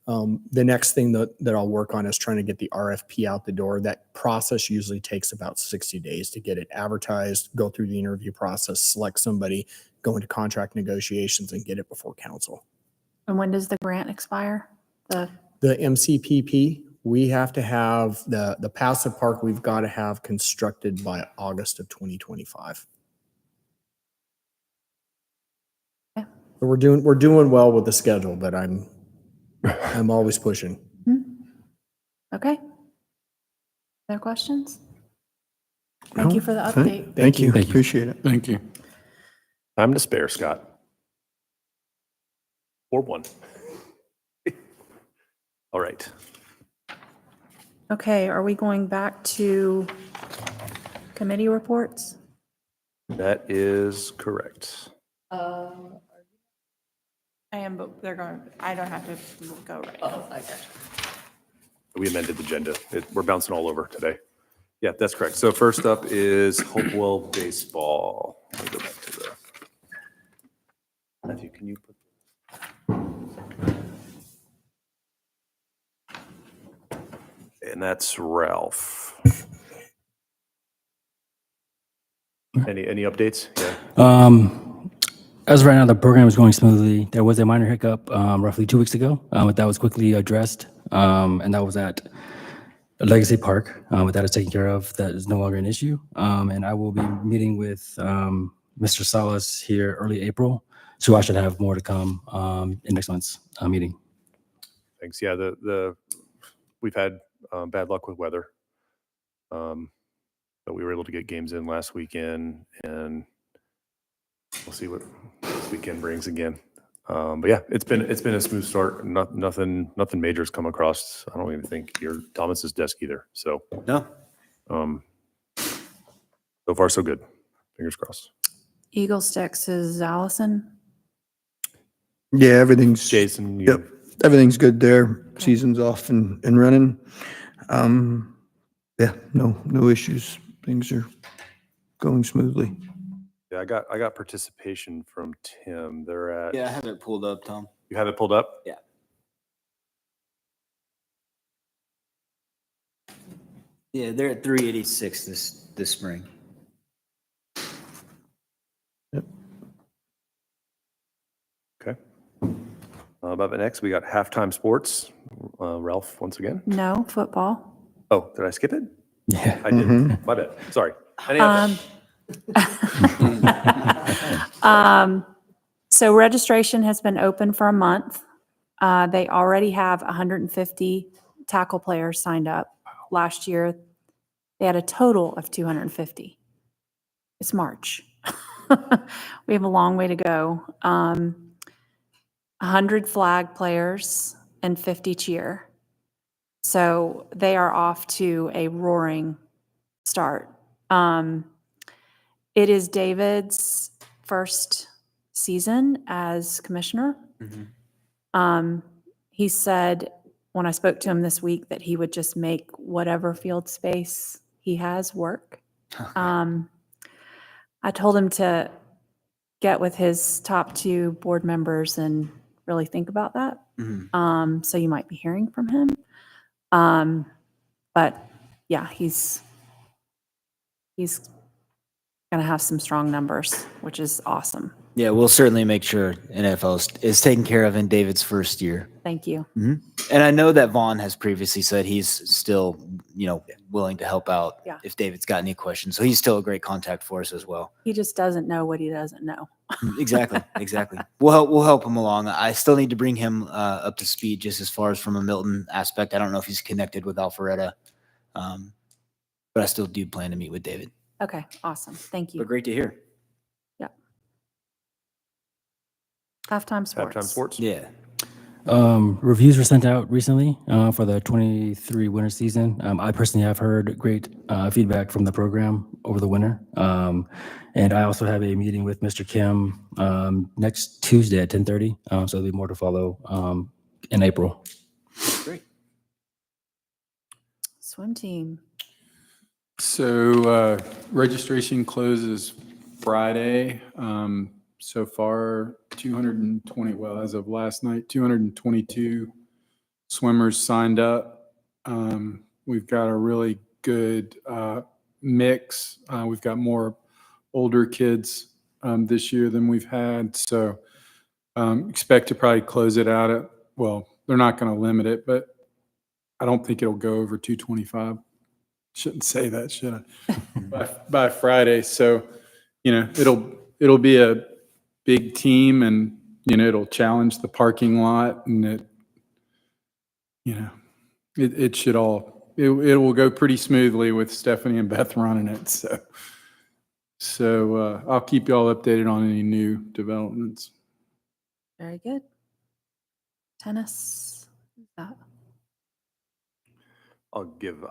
The next thing that I'll work on is trying to get the RFP out the door. That process usually takes about 60 days to get it advertised, go through the interview process, select somebody, go into contract negotiations, and get it before council. And when does the grant expire? The MCPP, we have to have the passive park, we've got to have constructed by August of 2025. Okay. So we're doing well with the schedule, but I'm always pushing. Okay. Other questions? Thank you for the All right. update. Thank you. Thank you. Appreciate it. Thank you. Time to spare, Scott. 4-1. All right. Okay, are we going back to committee reports? That is correct. I am, but they're going, I don't have to go right now. We amended the agenda. We're bouncing all over today. Yeah, that's correct. So first up is Hopewell Baseball. Let me go back to the. Matthew, can you put? And that's Ralph. Any updates? Yeah. As of right now, the program is going smoothly. There was a minor hiccup roughly 2 weeks ago, but that was quickly addressed, and that was at Legacy Park. But that is taken care of. That is no longer an issue. And I will be meeting with Mr. Salas here early April, so I should have more to come in next month's meeting. Thanks. Yeah, we've had bad luck with weather, but we were able to get games in last weekend, and we'll see what this weekend brings again. But yeah, it's been a smooth start. Nothing major has come across. I don't even think your Thomas's desk either. So No. So far so good. Fingers crossed. Eagle Sticks is Allison. Yeah, everything's Jason. Yep, everything's good there. Season's off and running. Yeah, no issues. Things are going smoothly. Yeah, I got participation from Tim. They're at. Yeah, I have it pulled up, Tom. You have it pulled up? Yeah. Yeah, they're at 386 this spring. Okay. Above it next, we got halftime sports. Ralph, once again. No, football. Oh, did I skip it? Yeah. I did. My bad. Sorry. Any other- So registration has been open for a month. They already have 150 tackle players signed up. Last year, they had a total of 250. It's March. We have a long way to go. 100 flag players and 50 cheer. So they are off to a roaring start. It is David's first season as commissioner. He said when I spoke to him this week that he would just make whatever field space he has work. I told him to get with his top 2 board members and really think about that. So you might be hearing from him. But yeah, he's going to have some strong numbers, which is awesome. Yeah, we'll certainly make sure NFL is taken care of in David's first year. Thank you. And I know that Vaughn has previously said he's still, willing to help out Yeah. if David's got any questions. So he's still a great contact for us as well. He just doesn't know what he doesn't know. Exactly. We'll help him along. I still need to bring him up to speed just as far as from a Milton aspect. I don't know if he's connected with Alpharetta, but I still do plan to meet with David. Okay, awesome. Thank you. But great to hear. Yeah. Halftime sports. Halftime sports. Yeah. Reviews were sent out recently for the 23 winter season. I personally have heard great feedback from the program over the winter. And I also have a meeting with Mr. Kim next Tuesday at 10:30. So there'll be more to follow in April. Great. Swim team. So registration closes Friday. So far, 220, well, as of last night, 222 swimmers signed up. We've got a really good mix. We've got more older kids this year than we've had. So expect to probably close it out at, well, they're not going to limit it, but I don't think it'll go over 225. Shouldn't say that, should I? by Friday. So, it'll be a big team, and it'll challenge the parking lot, and it should all it will go pretty smoothly with Stephanie and Beth running it. So I'll keep you all updated on any new developments. Very good. Tennis. I'll give,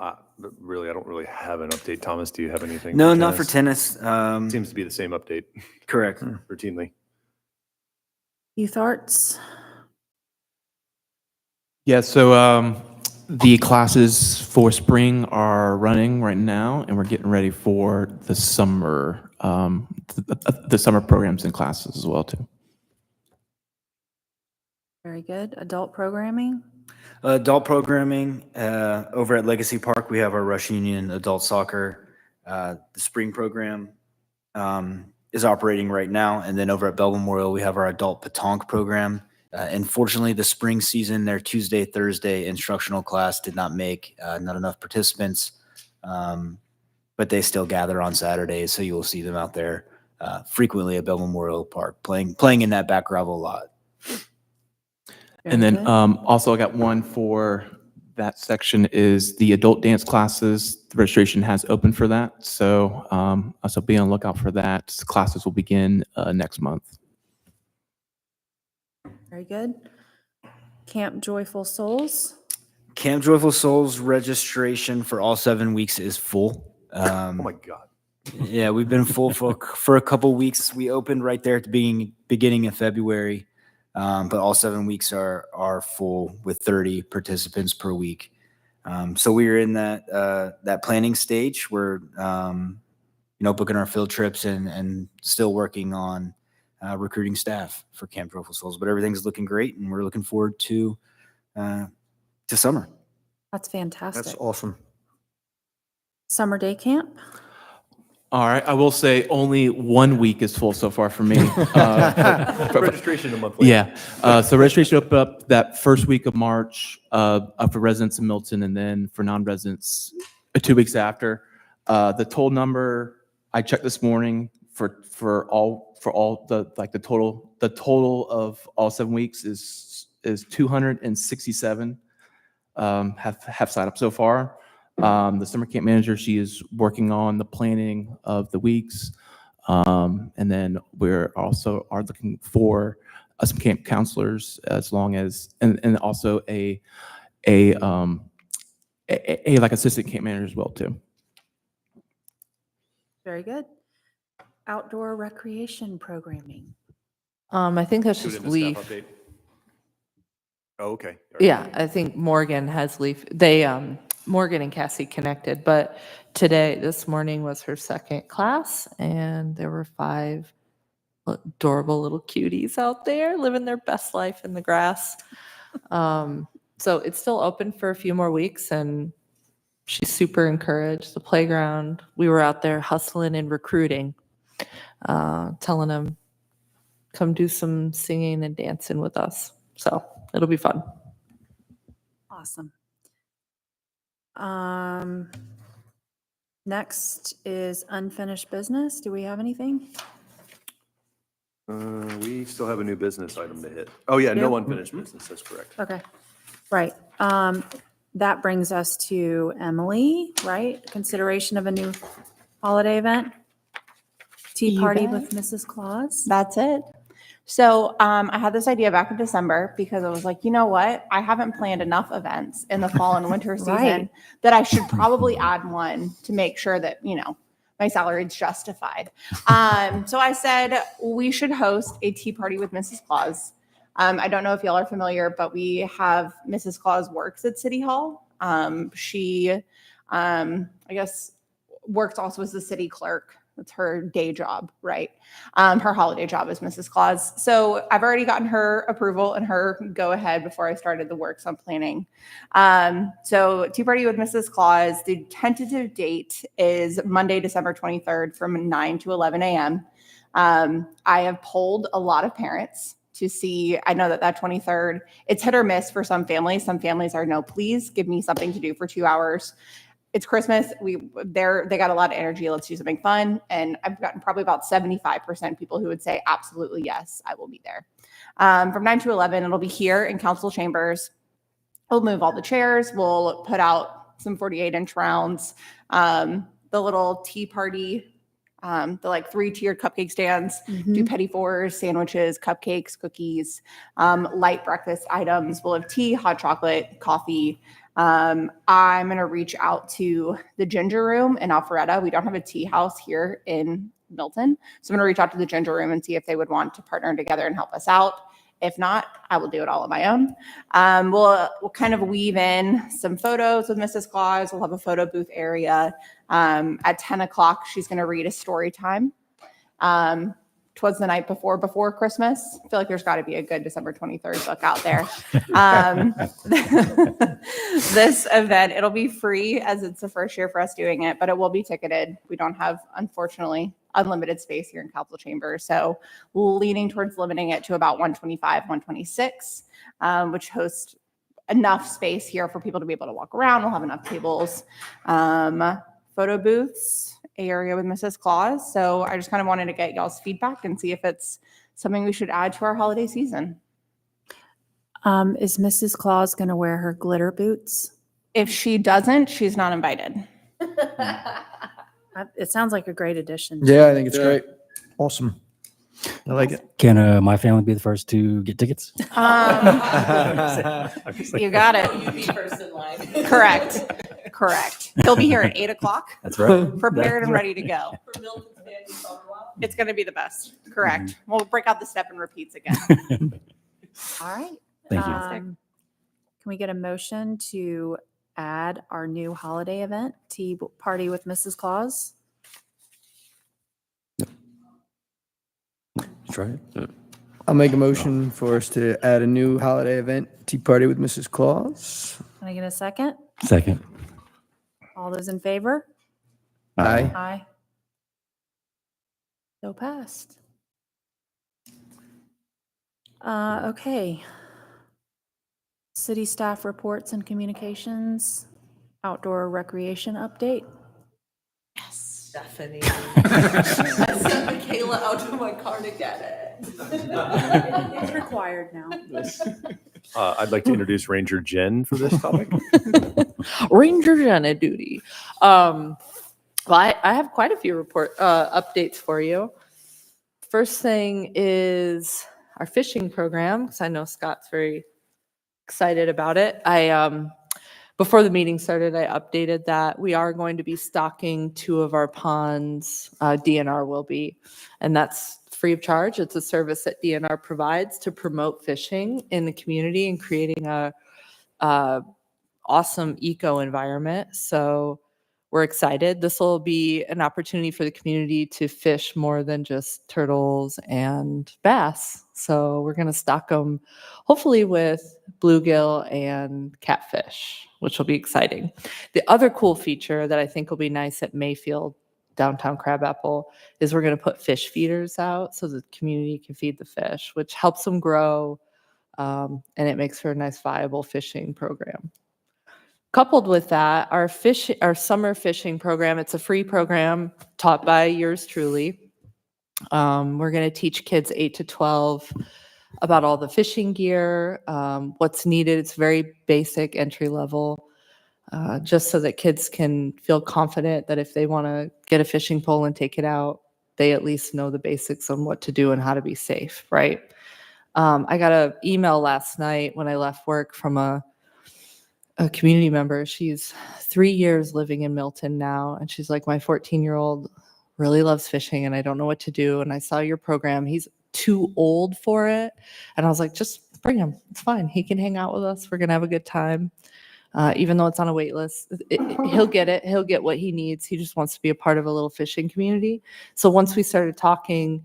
really, I don't really have an update. Thomas, do you have anything? No, not for tennis. Seems to be the same update. Correct. Routinely. Youth arts. Yeah, so the classes for spring are running right now, and we're getting ready for the summer, the summer programs and classes as well too. Very good. Adult programming. Adult programming over at Legacy Park, we have our Rush Union adult soccer. The spring program is operating right now, and then over at Bell Memorial, we have our adult petanque program. Unfortunately, the spring season, their Tuesday, Thursday instructional class did not make not enough participants, but they still gather on Saturdays, so you will see them out there frequently at Bell Memorial Park playing in that back gravel lot. And then also I got one for that section is the adult dance classes. The registration has opened for that. So also be on the lookout for that. Classes will begin next month. Very good. Camp Joyful Souls. Camp Joyful Souls registration for all 7 weeks is full. Oh my God. Yeah, we've been full for a couple weeks. We opened right there at the beginning of February. But all 7 weeks are full with 30 participants per week. So we are in that planning stage. We're booking our field trips and still working on recruiting staff for Camp Joyful Souls. But everything's looking great, and we're looking forward to summer. That's fantastic. That's awesome. Summer day camp. All right, I will say only 1 week is full so far for me. Registration a month later. Yeah, so registration opened up that first week of March for residents in Milton, and then for non-residents 2 weeks after. The total number I checked this morning for all the total of all 7 weeks is 267 have signed up so far. The summer camp manager, she is working on the planning of the weeks. And then we're also are looking for some camp counselors as long as, and also a like assistant camp manager as well too. Very good. Outdoor recreation programming. I think that's Do it just in the staff Leaf. update. Oh, okay. All right. Yeah, I think Morgan has Leaf. Morgan and Cassie connected, but this morning was her second class, and there were 5 adorable little cuties out there living their best life in the grass. So it's still open for a few more weeks, and she's super encouraged. The playground, we were out there hustling and recruiting telling them, come do some singing and dancing with us. So it'll be fun. Awesome. Next is unfinished business. Do we have anything? We still have a new business item to hit. Oh, yeah, no unfinished business, that's correct. Okay, right. That brings us to Emily, right? Consideration of a new holiday event? Tea You party bet. with Mrs. Claus? That's it. So I had this idea back in December because I was like, you know what? I haven't planned enough events in the fall and winter season Right. that I should probably add one to make sure that, my salary is justified. So I said we should host a tea party with Mrs. Claus. I don't know if y'all are familiar, but we have Mrs. Claus works at City Hall. She, I guess, works also as the city clerk. That's her day job, right? Her holiday job is Mrs. Claus. So I've already gotten her approval and her go ahead before I started the works on planning. So Tea Party with Mrs. Claus, the tentative date is Monday, December 23rd from 9 to 11 a.m. I have polled a lot of parents to see, I know that 23rd, it's hit or miss for some families. Some families are no, please give me something to do for 2 hours. It's Christmas. They got a lot of energy. Let's do something fun. And I've gotten probably about 75% people who would say, absolutely, yes, I will be there. From 9 to 11, it'll be here in council chambers. We'll move all the chairs. We'll put out some 48-inch rounds. The little tea party, the like 3-tiered cupcake stands, do petit fours, sandwiches, cupcakes, cookies, light breakfast items. We'll have tea, hot chocolate, coffee. I'm going to reach out to the Ginger Room in Alpharetta. We don't have a tea house here in Milton. So I'm going to reach out to the Ginger Room and see if they would want to partner together and help us out. If not, I will do it all on my own. We'll kind of weave in some photos with Mrs. Claus. We'll have a photo booth area. At 10 o'clock, she's going to read a story time. Twas the night before Christmas. I feel like there's got to be a good December 23rd book out there. This event, it'll be free as it's the first year for us doing it, but it will be ticketed. We don't have, unfortunately, unlimited space here in council chambers. So leaning towards limiting it to about 125, 126, which hosts enough space here for people to be able to walk around. We'll have enough tables, photo booths, area with Mrs. Claus. So I just kind of wanted to get y'all's feedback and see if it's something we should add to our holiday season. Is Mrs. Claus going to wear her glitter boots? If she doesn't, she's not invited. It sounds like a great addition. Yeah, I think it's great. Awesome. I like it. Can my family be the first to get tickets? You got it. You be first in line. Correct. He'll be here at 8 o'clock. That's right. Prepared and ready to go. For Milton's family photo op. It's going to be the best. Correct. We'll break out the step and repeats again. All right. Thank you. Can we get a motion to add our new holiday event, Tea Party with Mrs. Claus? That's right. I'll make a motion for us to add a new holiday event, Tea Party with Mrs. Claus. Can I get a second? Second. All those in favor? Aye. Aye. So passed. Okay. City staff reports and communications, outdoor recreation update. Stephanie. I sent Michaela out to my car to get it. It's required now. I'd like to introduce Ranger Jen for this topic. Ranger Jen at duty. Well, I have quite a few updates for you. First thing is our fishing program, because I know Scott's very excited about it. Before the meeting started, I updated that we are going to be stocking 2 of our ponds. DNR will be, and that's free of charge. It's a service that DNR provides to promote fishing in the community and creating a awesome eco environment. So we're excited. This will be an opportunity for the community to fish more than just turtles and bass. So we're going to stock them hopefully with bluegill and catfish, which will be exciting. The other cool feature that I think will be nice at Mayfield downtown Crabapple is we're going to put fish feeders out so the community can feed the fish, which helps them grow, and it makes for a nice viable fishing program. Coupled with that, our summer fishing program, it's a free program taught by yours truly. We're going to teach kids 8 to 12 about all the fishing gear, what's needed. It's very basic entry level, just so that kids can feel confident that if they want to get a fishing pole and take it out, they at least know the basics on what to do and how to be safe, right? I got an email last night when I left work from a community member. She's 3 years living in Milton now, and she's like, my 14-year-old really loves fishing and I don't know what to do. And I saw your program. He's too old for it. And I was like, just bring him. It's fine. He can hang out with us. We're going to have a good time. Even though it's on a wait list, he'll get it. He'll get what he needs. He just wants to be a part of a little fishing community. So once we started talking,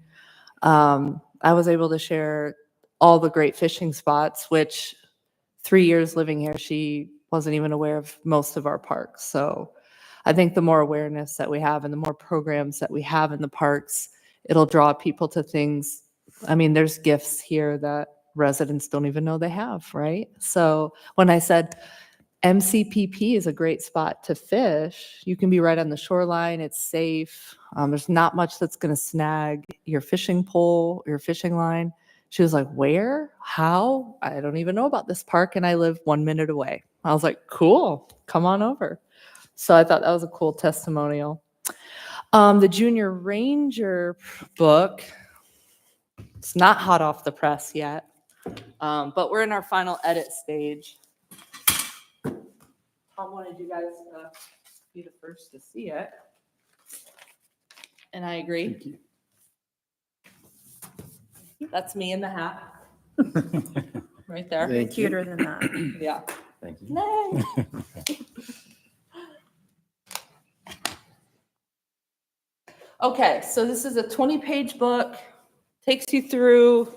I was able to share all the great fishing spots, which 3 years living here, she wasn't even aware of most of our parks. So I think the more awareness that we have and the more programs that we have in the parks, it'll draw people to things. I mean, there's gifts here that residents don't even know they have, right? So when I said MCPP is a great spot to fish, you can be right on the shoreline. It's safe. There's not much that's going to snag your fishing pole, your fishing line. She was like, where? How? I don't even know about this park, and I live 1 minute away. I was like, cool, come on over. So I thought that was a cool testimonial. The Junior Ranger book, it's not hot off the press yet, but we're in our final edit stage. I wanted you guys to be the first to see it. And I agree. Thank you. That's me in the hat. Right there. Thank you. Cuter than that. Yeah. Thank you. Nay. Okay, so this is a 20-page book. Takes you through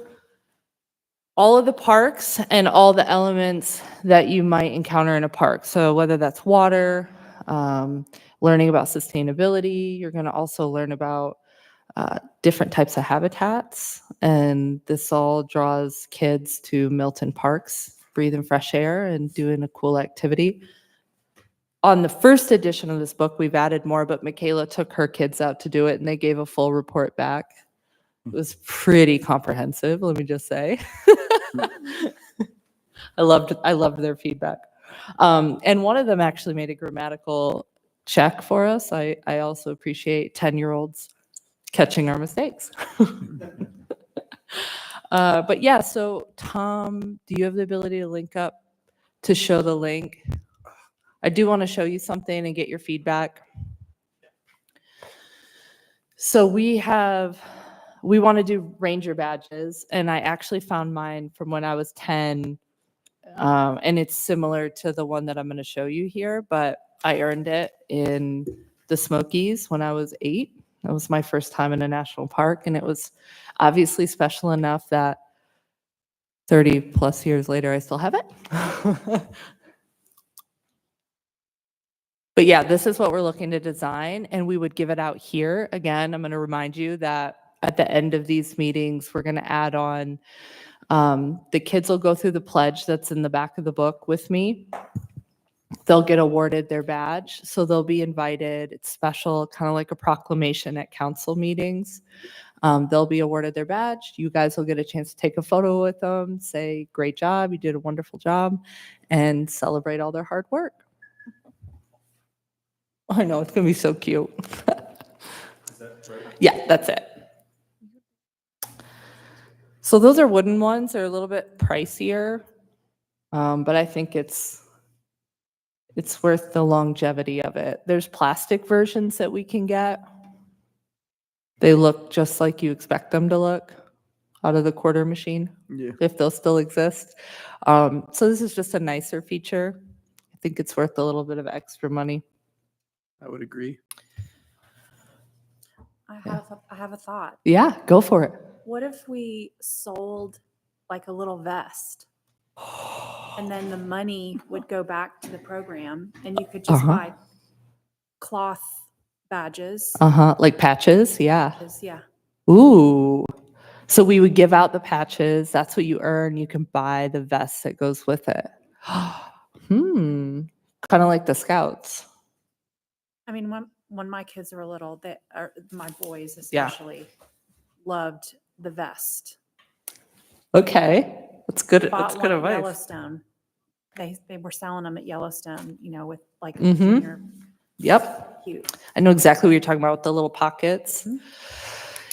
all of the parks and all the elements that you might encounter in a park. So whether that's water, learning about sustainability, you're going to also learn about different types of habitats. And this all draws kids to Milton parks, breathing fresh air and doing a cool activity. On the first edition of this book, we've added more, but Michaela took her kids out to do it and they gave a full report back. It was pretty comprehensive, let me just say. I loved their feedback. And one of them actually made a grammatical check for us. I also appreciate 10-year-olds catching our mistakes. But yeah, so Tom, do you have the ability to link up to show the link? I do want to show you something and get your feedback. So we want to do ranger badges, and I actually found mine from when I was 10, and it's similar to the one that I'm going to show you here, but I earned it in the Smokies when I was 8. That was my first time in a national park, and it was obviously special enough that 30 plus years later, I still have it. But yeah, this is what we're looking to design, and we would give it out here. Again, I'm going to remind you that at the end of these meetings, we're going to add on, the kids will go through the pledge that's in the back of the book with me. They'll get awarded their badge, so they'll be invited. It's special, kind of like a proclamation at council meetings. They'll be awarded their badge. You guys will get a chance to take a photo with them, say, great job, you did a wonderful job, and celebrate all their hard work. I know, it's going to be so cute. Is that right? Yeah, that's it. So those are wooden ones. They're a little bit pricier, but I think it's worth the longevity of it. There's plastic versions that we can get. They look just like you expect them to look out of the quarter machine, if they'll still exist. So this is just a nicer feature. I think it's worth a little bit of extra money. I would agree. I have a thought. Yeah, go for it. What if we sold like a little vest? And then the money would go back to the program and you could just buy cloth badges. Like patches. Yeah. Yeah. Ooh. So we would give out the patches. That's what you earn. You can buy the vest that goes with it. Kind of like the Scouts. I mean, when my kids were little, my boys Yeah. especially loved the vest. Okay. That's good. Bought That's good one at advice. Yellowstone. They were selling them at Yellowstone, with like Mhm. junior. Yep. Cute. I know exactly what you're talking about with the little pockets.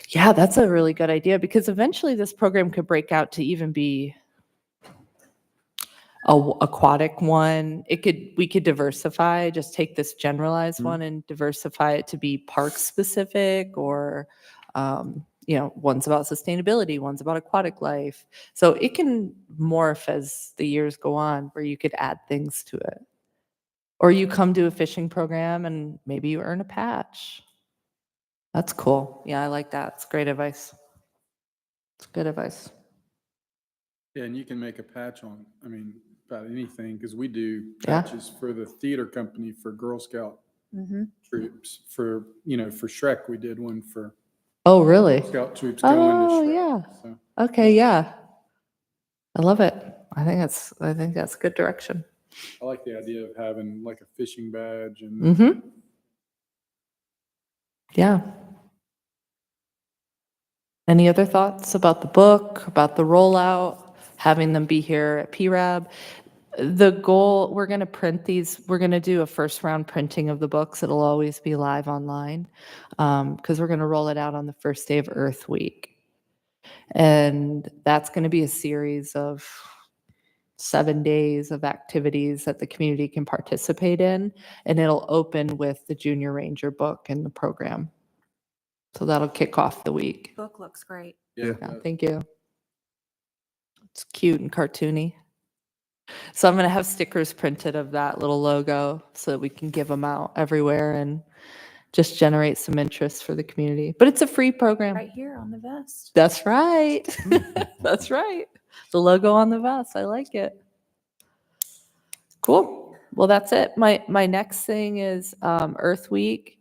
Yeah, that's a really good idea because eventually this program could break out to even be a aquatic one. We could diversify, just take this generalized one and diversify it to be park specific or one's about sustainability, one's about aquatic life. So it can morph as the years go on where you could add things to it. Or you come to a fishing program and maybe you earn a patch. That's cool. Yeah, I like that. It's great advice. It's good advice. Yeah, and you can make a patch on, about anything, because we do Yeah. patches for the theater company for Girl Scout Mm-hmm. troops. For Shrek, we did one for Oh, really? Girl Scout troops going to Oh, Shrek. yeah. So, Okay, yeah. I love it. I think that's good direction. I like the idea of having like a fishing badge and Mm-hmm. Yeah. Any other thoughts about the book, about the rollout, having them be here at PRAB? The goal, we're going to print these, we're going to do a first round printing of the books. It'll always be live online because we're going to roll it out on the first day of Earth Week. And that's going to be a series of 7 days of activities that the community can participate in. And it'll open with the Junior Ranger book in the program. So that'll kick off the week. Book looks great. yeah. Yeah, thank you. It's cute and cartoony. So I'm going to have stickers printed of that little logo so that we can give them out everywhere and just generate some interest for the community. But it's a free program. Right here on the vest. That's right. That's right. The logo on the vest. I like it. Cool. Well, that's it. My next thing is Earth Week.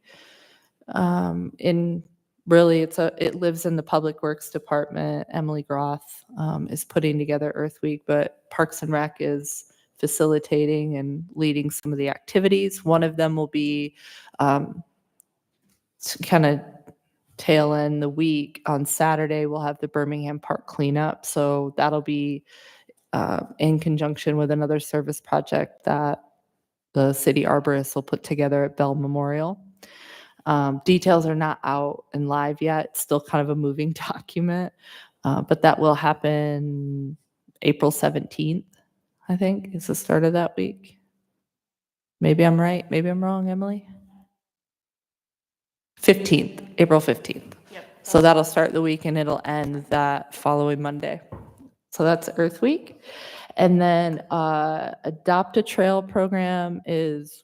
It lives in the Public Works Department. Emily Groth is putting together Earth Week, but Parks and Rec is facilitating and leading some of the activities. One of them will be kind of tail end the week. On Saturday, we'll have the Birmingham Park cleanup. So that'll be in conjunction with another service project that the city arborist will put together at Bell Memorial. Details are not out and live yet. It's still kind of a moving document, but that will happen April 17th, I think, is the start of that week. Maybe I'm right. Maybe I'm wrong, Emily. 15th, April 15th. Yep. So that'll start the week and it'll end that following Monday. So that's Earth Week. And then Adopt a Trail program is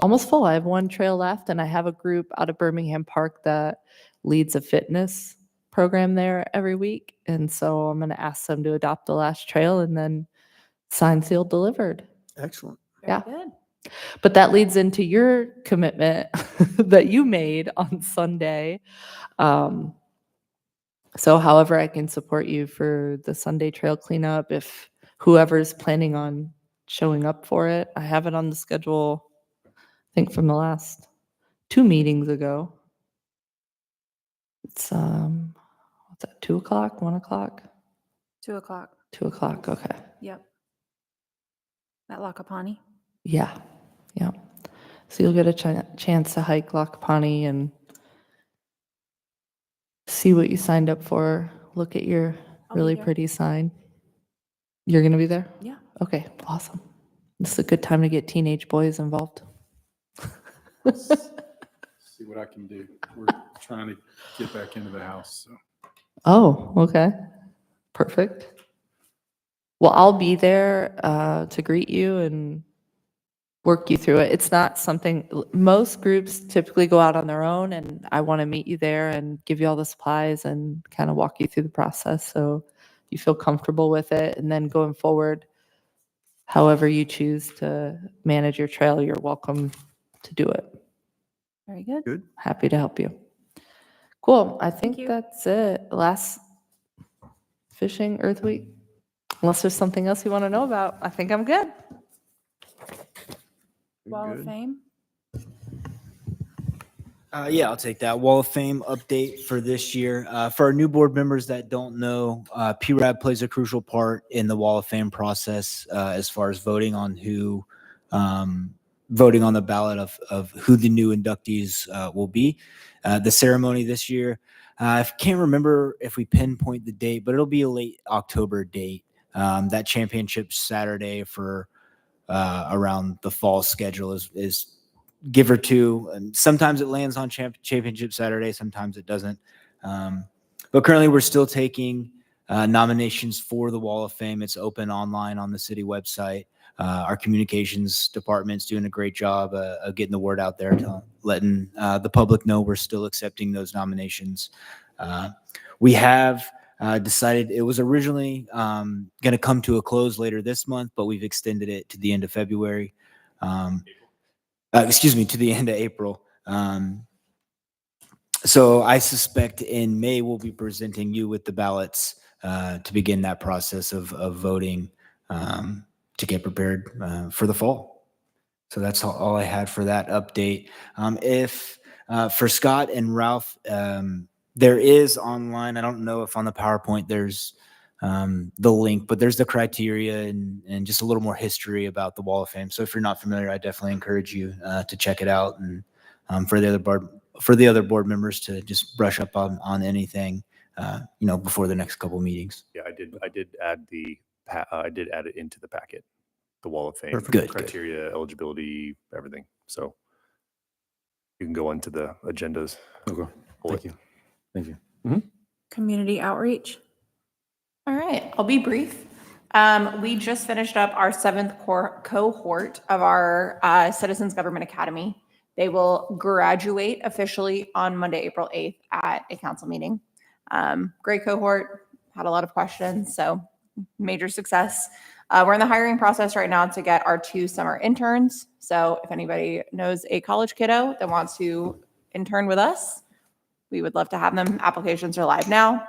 almost full. I have one trail left and I have a group out of Birmingham Park that leads a fitness program there every week. And so I'm going to ask them to adopt the last trail and then sign, sealed, delivered. Excellent. Yeah. Very good. But that leads into your commitment that you made on Sunday. So however I can support you for the Sunday trail cleanup, if whoever's planning on showing up for it, I have it on the schedule, I think from the last 2 meetings ago. It's, what's that, 2 o'clock, 1 o'clock? 2 o'clock. 2 o'clock, okay. Yep. At Lakapani. Yeah, yeah. So you'll get a chance to hike Lakapani and see what you signed up for. Look at your I'll be really there. pretty sign. You're going to be there? Yeah. Okay, awesome. This is a good time to get teenage boys involved. See what I can do. We're trying to get back into the house. So. Oh, okay. Perfect. Well, I'll be there to greet you and work you through it. It's not something, most groups typically go out on their own, and I want to meet you there and give you all the supplies and kind of walk you through the process so you feel comfortable with it. And then going forward, however you choose to manage your trail, you're welcome to do it. Very good. Good. Happy to help you. Cool. I think you. that's it. Last fishing Earth Week. Unless there's something else you want to know about, I think I'm good. Wall of Good. Fame. Yeah, I'll take that. Wall of Fame update for this year. For our new board members that don't know, PRAB plays a crucial part in the Wall of Fame process as far as voting on voting on the ballot of who the new inductees will be. The ceremony this year, I can't remember if we pinpoint the date, but it'll be a late October date. That championship Saturday for around the fall schedule is give or two. And sometimes it lands on championship Saturday, sometimes it doesn't. But currently we're still taking nominations for the Wall of Fame. It's open online on the city website. Our communications department's doing a great job of getting the word out there, letting the public know we're still accepting those nominations. We have decided it was originally going to come to a close later this month, but we've extended it to the end of February. To the end of April. So I suspect in May we'll be presenting you with the ballots to begin that process of voting to get prepared for the fall. So that's all I had for that update. If for Scott and Ralph, there is online, I don't know if on the PowerPoint there's the link, but there's the criteria and just a little more history about the Wall of Fame. So if you're not familiar, I definitely encourage you to check it out. And for the other board members to just brush up on anything, before the next couple meetings. Yeah, I did add it into the packet, the Wall of Fame. Perfect. Good. Criteria, eligibility, everything. So you can go into the agendas. Okay. Thank you. Thank you. Community outreach. All right, I'll be brief. We just finished up our 7th cohort of our Citizens Government Academy. They will graduate officially on Monday, April 8th at a council meeting. Great cohort, had a lot of questions, so major success. We're in the hiring process right now to get our 2 summer interns. So if anybody knows a college kiddo that wants to intern with us, we would love to have them. Applications are live now.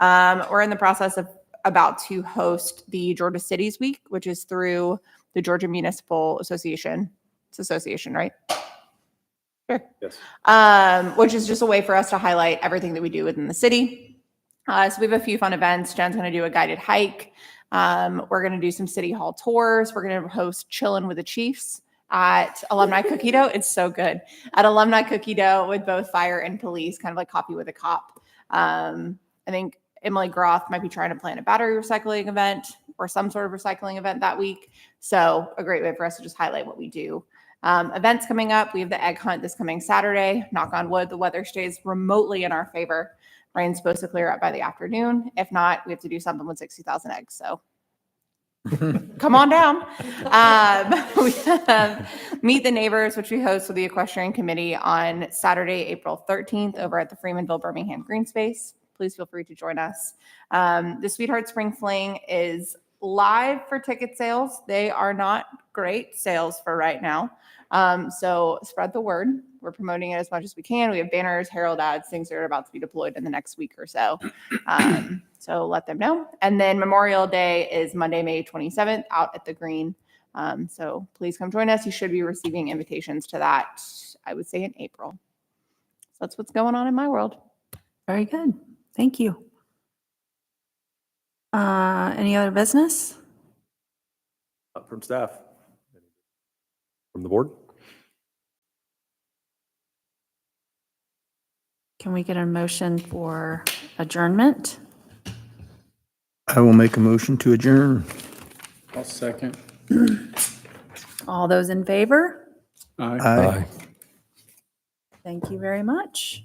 We're in the process of about to host the Georgia Cities Week, which is through the Georgia Municipal Association. It's association, right? Sure. Yes. Which is just a way for us to highlight everything that we do within the city. So we have a few fun events. Jen's going to do a guided hike. We're going to do some city hall tours. We're going to host Chillin' with the Chiefs at Alumni Cookie Dough. It's so good. At Alumni Cookie Dough with both fire and police, kind of like Coffee with a Cop. I think Emily Groth might be trying to plan a battery recycling event or some sort of recycling event that week. So a great way for us to just highlight what we do. Events coming up. We have the egg hunt this coming Saturday. Knock on wood, the weather stays remotely in our favor. Rain's supposed to clear up by the afternoon. If not, we have to do something with 60,000 eggs. So come on down. We have Meet the Neighbors, which we host with the Equestrian Committee on Saturday, April 13th over at the Freemanville Birmingham Green Space. Please feel free to join us. The Sweetheart Spring Fling is live for ticket sales. They are not great sales for right now. So spread the word. We're promoting it as much as we can. We have banners, herald ads, things that are about to be deployed in the next week or so. So let them know. And then Memorial Day is Monday, May 27th out at the Green. So please come join us. You should be receiving invitations to that, I would say in April. So that's what's going on in my world. Very good. Thank you. Any other business? From staff. From the board. Can we get a motion for adjournment? I will make a motion to adjourn. I'll second. All those in favor? Aye. Aye. Thank you very much.